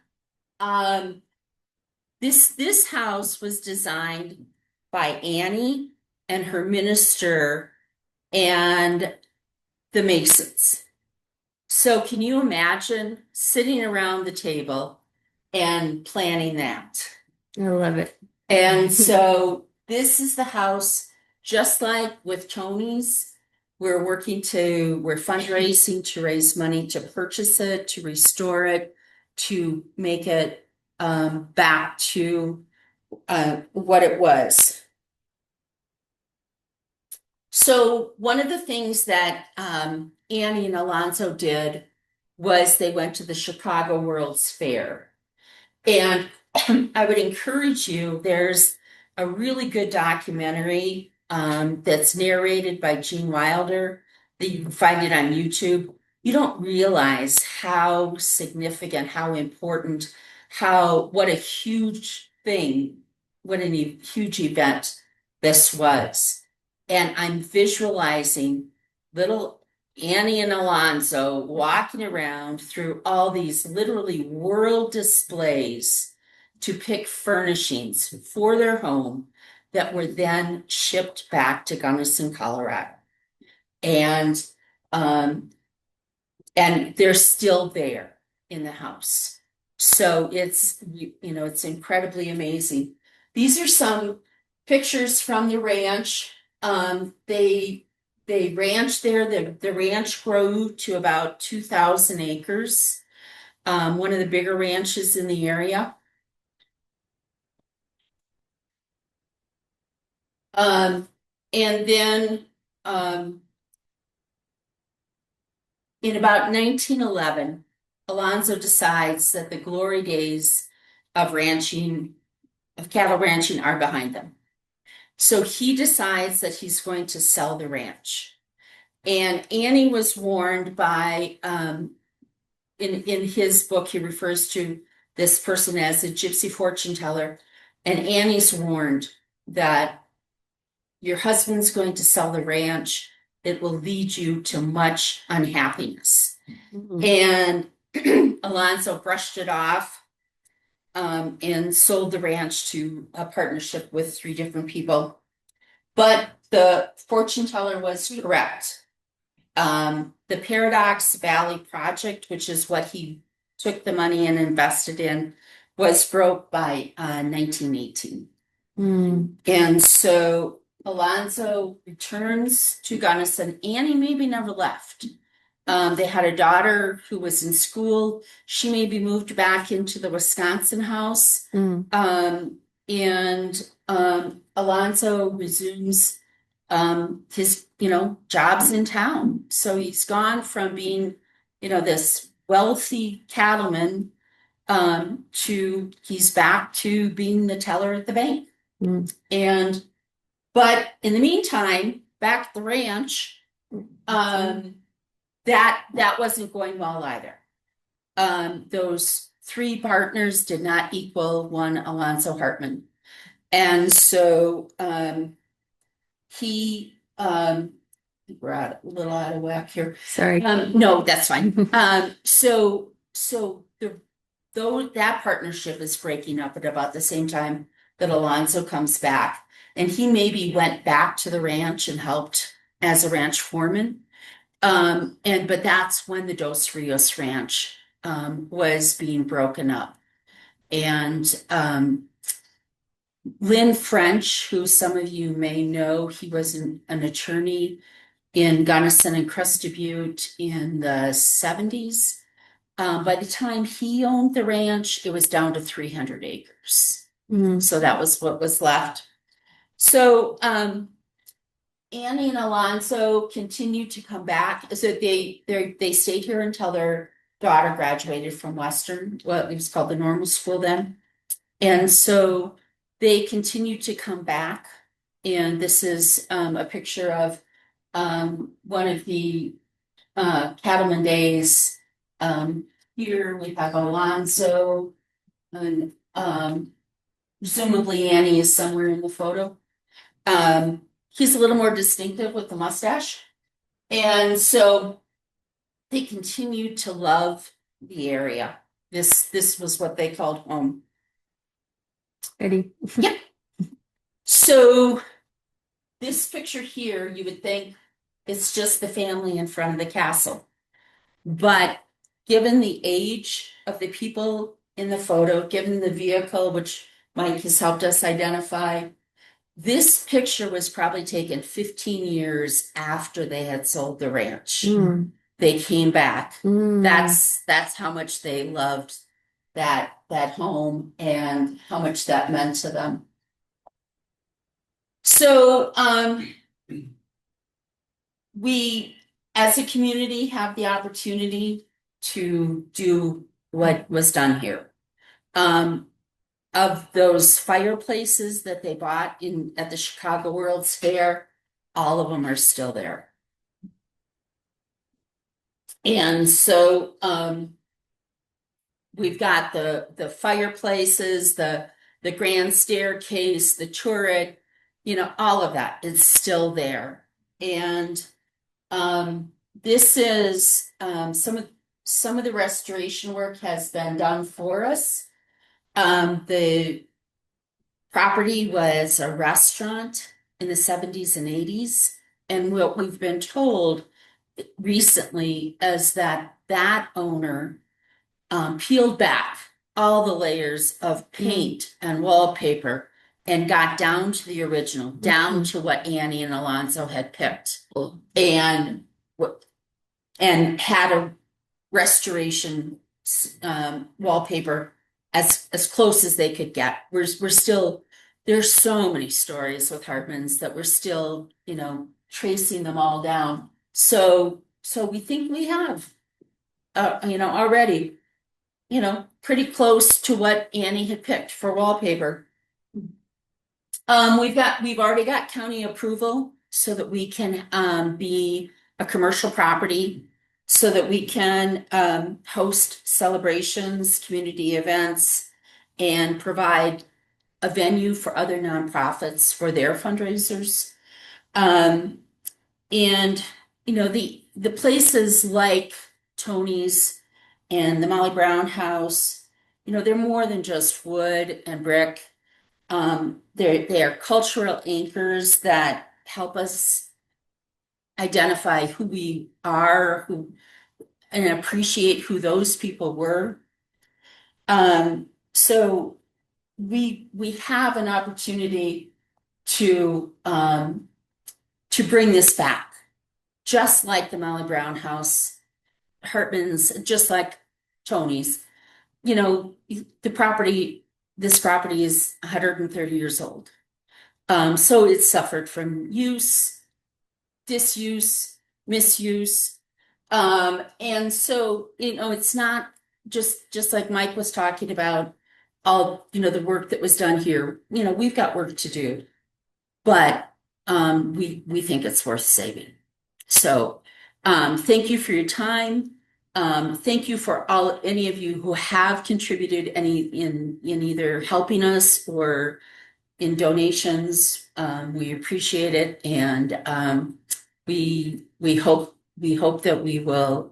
this house was designed by Annie and her minister and the Masons. So can you imagine sitting around the table and planning that? I love it. And so this is the house, just like with Tony's. We're fundraising to raise money to purchase it, to restore it, to make it back to what it was. So one of the things that Annie and Alonzo did was they went to the Chicago World's Fair. And I would encourage you, there's a really good documentary that's narrated by Gene Wilder that you can find it on YouTube. you don't realize how significant, how important, what a huge thing, what a huge event this was. And I'm visualizing little Annie and Alonzo walking around through all these literally world displays to pick furnishings for their home that were then shipped back to Gunnison, Colorado. And they're still there in the house. So it's, it's incredibly amazing. These are some pictures from the ranch. They ranch there. The ranch grew to about 2,000 acres. One of the bigger ranches in the area. And then in about 1911, Alonzo decides that the glory days of cattle ranching are behind them. So he decides that he's going to sell the ranch. And Annie was warned by, in his book, he refers to this person as a gypsy fortune teller. And Annie's warned that your husband's going to sell the ranch. It will lead you to much unhappiness. And Alonzo brushed it off and sold the ranch to a partnership with 3 different people. But the fortune teller was correct. The Paradox Valley project, which is what he took the money and invested in, was broke by 1918. And so Alonzo returns to Gunnison. Annie maybe never left. They had a daughter who was in school. She maybe moved back into the Wisconsin house. Alonzo resumes his, jobs in town. So he's gone from being, this wealthy cattleman to he's back to being the teller at the bank. But in the meantime, back at the ranch, that wasn't going well either. Those 3 partners did not equal one Alonzo Hartman. And so we're a little out of whack here. Sorry. No, that's fine. Though that partnership is breaking up at about the same time that Alonzo comes back. And he maybe went back to the ranch and helped as a ranch foreman. But that's when the Dos Rios Ranch was being broken up. And Lynn French, who some of you may know, he was an attorney in Gunnison and Crested Butte in the 70s. By the time he owned the ranch, it was down to 300 acres. So that was what was left. So Annie and Alonzo continued to come back. So they stayed here until their daughter graduated from Western, well, it was called the normal school then. And so they continued to come back. And this is a picture of one of the cattleman days. Here we have Alonzo, and presumably Annie is somewhere in the photo. He's a little more distinctive with the mustache. And so they continued to love the area. This was what they called home. Ready? Yep. So this picture here, you would think it's just the family in front of the castle. But given the age of the people in the photo, given the vehicle, which Mike has helped us identify, this picture was probably taken 15 years after they had sold the ranch. They came back. That's how much they loved that home and how much that meant to them. So we as a community have the opportunity to do what was done here. Of those fireplaces that they bought at the Chicago World's Fair, all of them are still there. And so, we've got the fireplaces, the grand staircase, the turret, you know, all of that is still there. And this is some of the restoration work has been done for us. The property was a restaurant in the 70s and 80s, and what we've been told recently is that that owner peeled back all the layers of paint and wallpaper and got down to the original, down to what Annie and Alonzo had picked, and had a restoration wallpaper as close as they could get. We're still, there's so many stories with Hartman's that we're still, you know, tracing them all down. So we think we have, you know, already, you know, pretty close to what Annie had picked for wallpaper. We've already got county approval so that we can be a commercial property, so that we can host celebrations, community events, and provide a venue for other nonprofits for their fundraisers. And you know, the places like Tony's and the Molly Brown House, you know, they're more than just wood and brick. They are cultural anchors that help us identify who we are, and appreciate who those people were. So we have an opportunity to bring this back, just like the Molly Brown House, Hartman's, just like Tony's. You know, this property is 130 years old. So it suffered from use, disuse, misuse. And so, you know, it's not just like Mike was talking about, all, you know, the work that was done here. You know, we've got work to do, but we think it's worth saving. So thank you for your time. Thank you for any of you who have contributed in either helping us or in donations. We appreciate it, and we hope that we will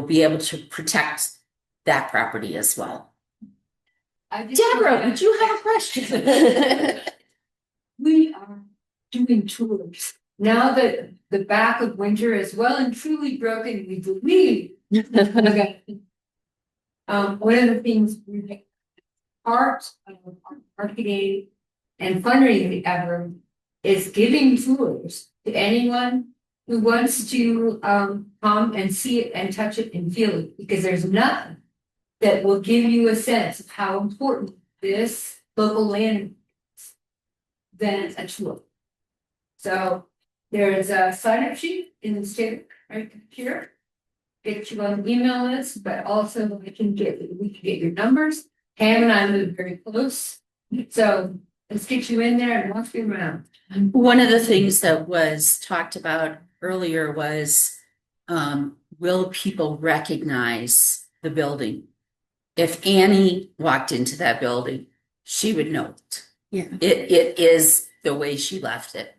be able to protect that property as well. Deborah, would you have a question? We are doing tours. Now that the back of winter is well and truly broken, we believe. One of the things we part of our marketing and fundraising effort is giving tours to anyone who wants to come and see it and touch it and feel it, because there's nothing that will give you a sense of how important this local land is than a tour. So there's a sign-up sheet in the state right here. Get you on the email list, but also we can get your numbers. Pam and I live very close, so let's get you in there and walk you around. One of the things that was talked about earlier was, will people recognize the building? If Annie walked into that building, she would know it. Yeah. It is the way she left it.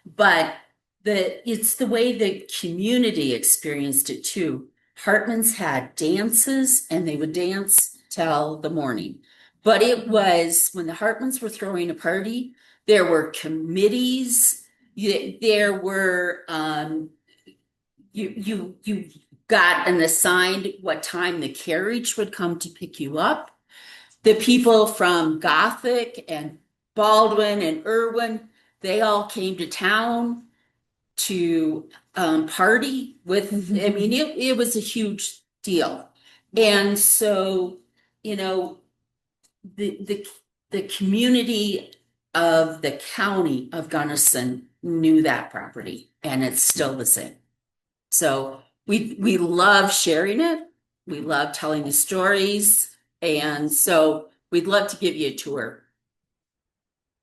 But it's the way the community experienced it too. Hartman's had dances, and they would dance till the morning. But it was, when the Hartmans were throwing a party, there were committees, there were you got an assigned what time the carriage would come to pick you up. The people from Gothic and Baldwin and Irwin, they all came to town to party with. I mean, it was a huge deal. And so, you know, the community of the county of Gunnison knew that property, and it's still the same. So we love sharing it. We love telling the stories. And so we'd love to give you a tour.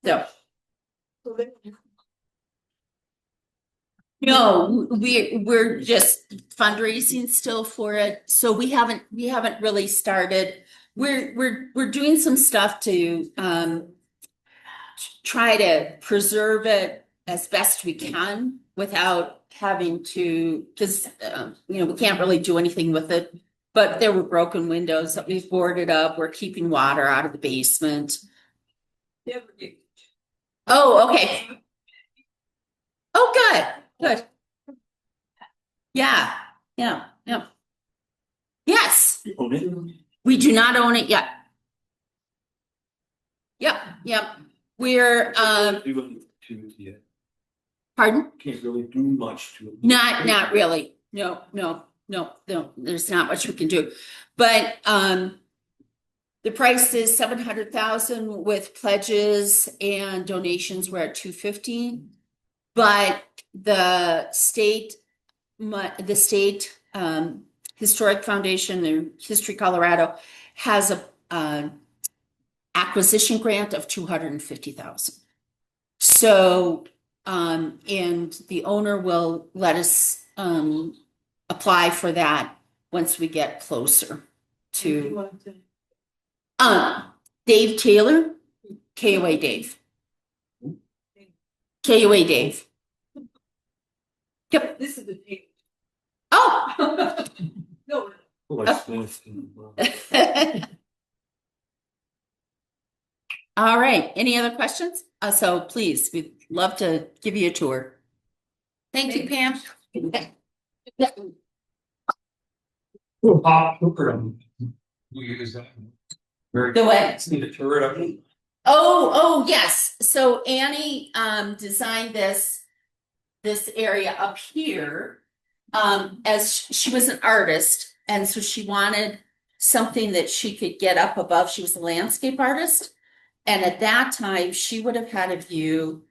So No, we're just fundraising still for it, so we haven't really started. We're doing some stuff to try to preserve it as best we can without having to, because we can't really do anything with it. But there were broken windows that we've boarded up. We're keeping water out of the basement. Oh, okay. Oh, good. Yeah. Yes, we do not own it yet. Yep. We're, pardon? Can't really do much to it. Not really. No, there's not much we can do. But, the price is 700,000 with pledges and donations. We're at 250. But the state Historic Foundation, the History Colorado, has a acquisition grant of 250,000. So, and the owner will let us apply for that once we get closer to. Dave Taylor, KOA Dave. KOA Dave. Yep. This is the thing. Oh. No. Like Smith and, All right. Any other questions? So please, we'd love to give you a tour. Thank you, Pam. Pop hooker. We use that. Very. The what? Need to tour it up. Oh, yes. So Annie designed this area up here as she was an artist, and so she wanted something that she could get up above. She was a landscape artist, and at that time she would have had a view.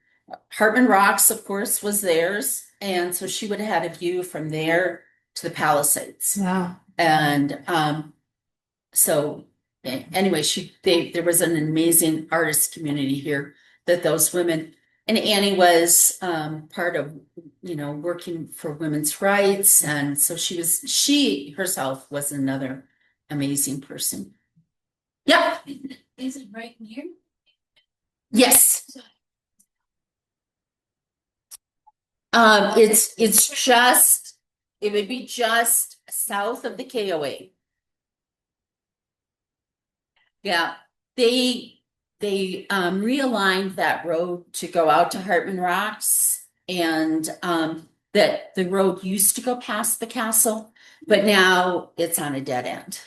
Hartman Rocks, of course, was theirs, and so she would have had a view from there to the Palisades. Wow. And so anyway, there was an amazing artist community here that those women, and Annie was part of, working for women's rights. And so she herself was another amazing person. Yep. Is it right here? Yes. It would be just south of the KOA. Yeah, they realigned that road to go out to Hartman Rocks, and that the road used to go past the castle, but now it's on a dead end.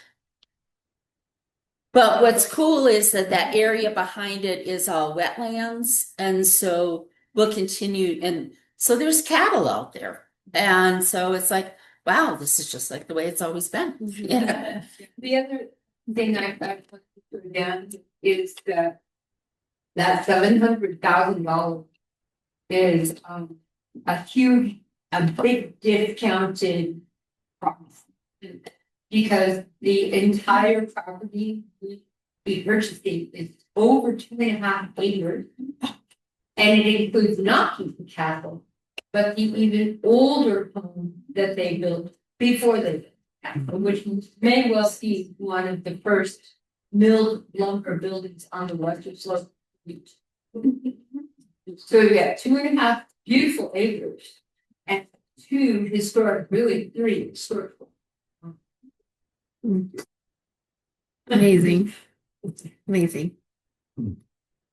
But what's cool is that area behind it is all wetlands, and so we'll continue. And so there's cattle out there, and so it's like, wow, this is just like the way it's always been. Yeah. The other thing I put down is that $700,000 is a big discounted price. Because the entire property we purchasing is over 2.5 acres. And it includes not just the castle, but the even older home that they built before they built the castle, which may well be one of the first milled lumber buildings on the western slope of Butte. So you got 2.5 beautiful acres and 2 historic, really 3 historic. Amazing.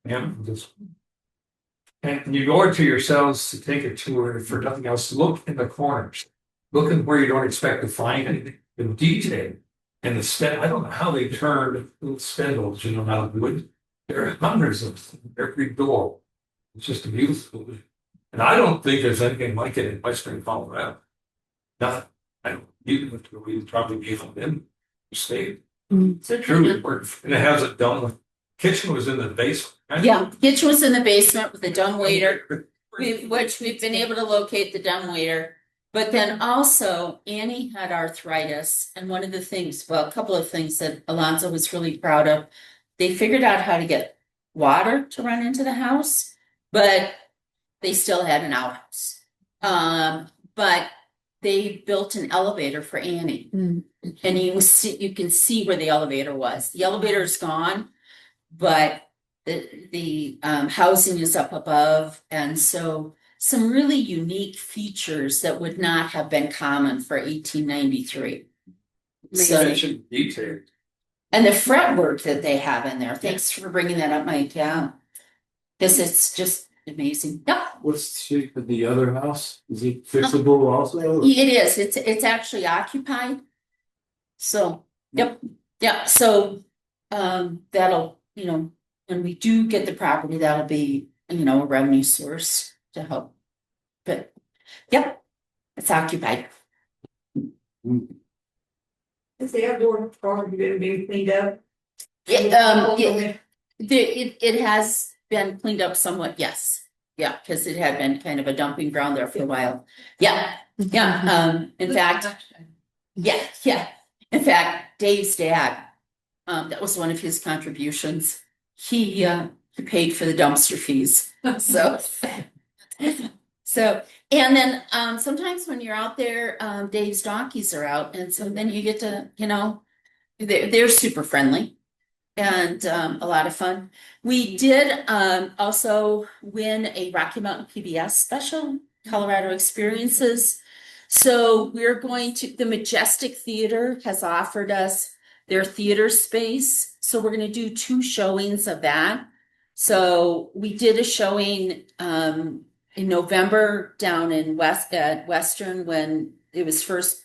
Yeah, just. And you owe it to yourselves to take a tour, for nothing else, look in the corners. Look at where you don't expect to find anything, the detail. And I don't know how they turned little spindles, out of wood. There are hundreds of them, every door. It's just beautiful. And I don't think there's anything like it in Western Colorado. Nothing. I don't, even if we probably gave them in the state. So Truly worked. And it has a dome. Kitchen was in the basement. Right? yeah, kitchen was in the basement with a dumbwaiter, which we've been able to locate the dumbwaiter. But then also Annie had arthritis, and one of the things, well, a couple of things that Alonzo was really proud of, they figured out how to get water to run into the house, but they still had an outhouse. But they built an elevator for Annie. Mm. And you can see where the elevator was. The elevator's gone, but the housing is up above, and so some really unique features that would not have been common for 1893. So, Attention to detail. and the fretwork that they have in there. Thanks for bringing that up, Mike. Yeah, because it's just amazing. Yep. What's the shape of the other house? Is it fixable also? It is. It's actually occupied. So, yep, yeah. So, that'll, when we do get the property, that'll be, a revenue source to help. But, yep, it's occupied. Is the outdoor part gonna be cleaned up? It has been cleaned up somewhat, yes. Yeah, because it had been kind of a dumping ground there for a while. Yeah, yeah. In fact, yeah. In fact, Dave's dad, that was one of his contributions. He paid for the dumpster fees. So, and then sometimes when you're out there, Dave's donkeys are out, and so then you get to, they're super friendly and a lot of fun. We did also win a Rocky Mountain PBS special, Colorado Experiences. So we're going to, the Majestic Theater has offered us their theater space. So we're going to do 2 showings of that. So we did a showing in November down in Western when it was first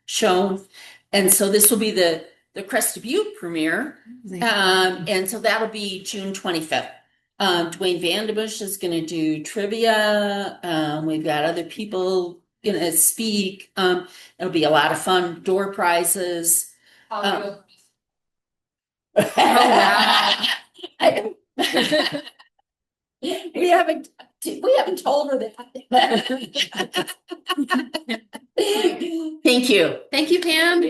shown. And so this will be the Crested Butte premiere. And so that'll be June 25th. Dwayne Vanderbush is going to do trivia. We've got other people going to speak. It'll be a lot of fun. Door prizes. Oh, wow. We haven't told her that. Thank you. Thank you, Pam.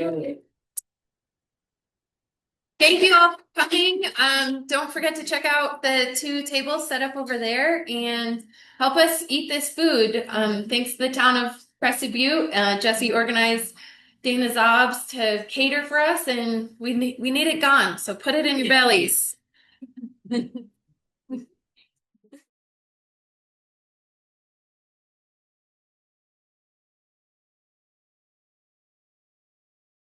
Thank you all for coming. Don't forget to check out the 2 tables set up over there and help us eat this food. Thanks to the town of Crested Butte. Jesse organized Dana Zobs to cater for us, and we need it gone. So put it in your bellies.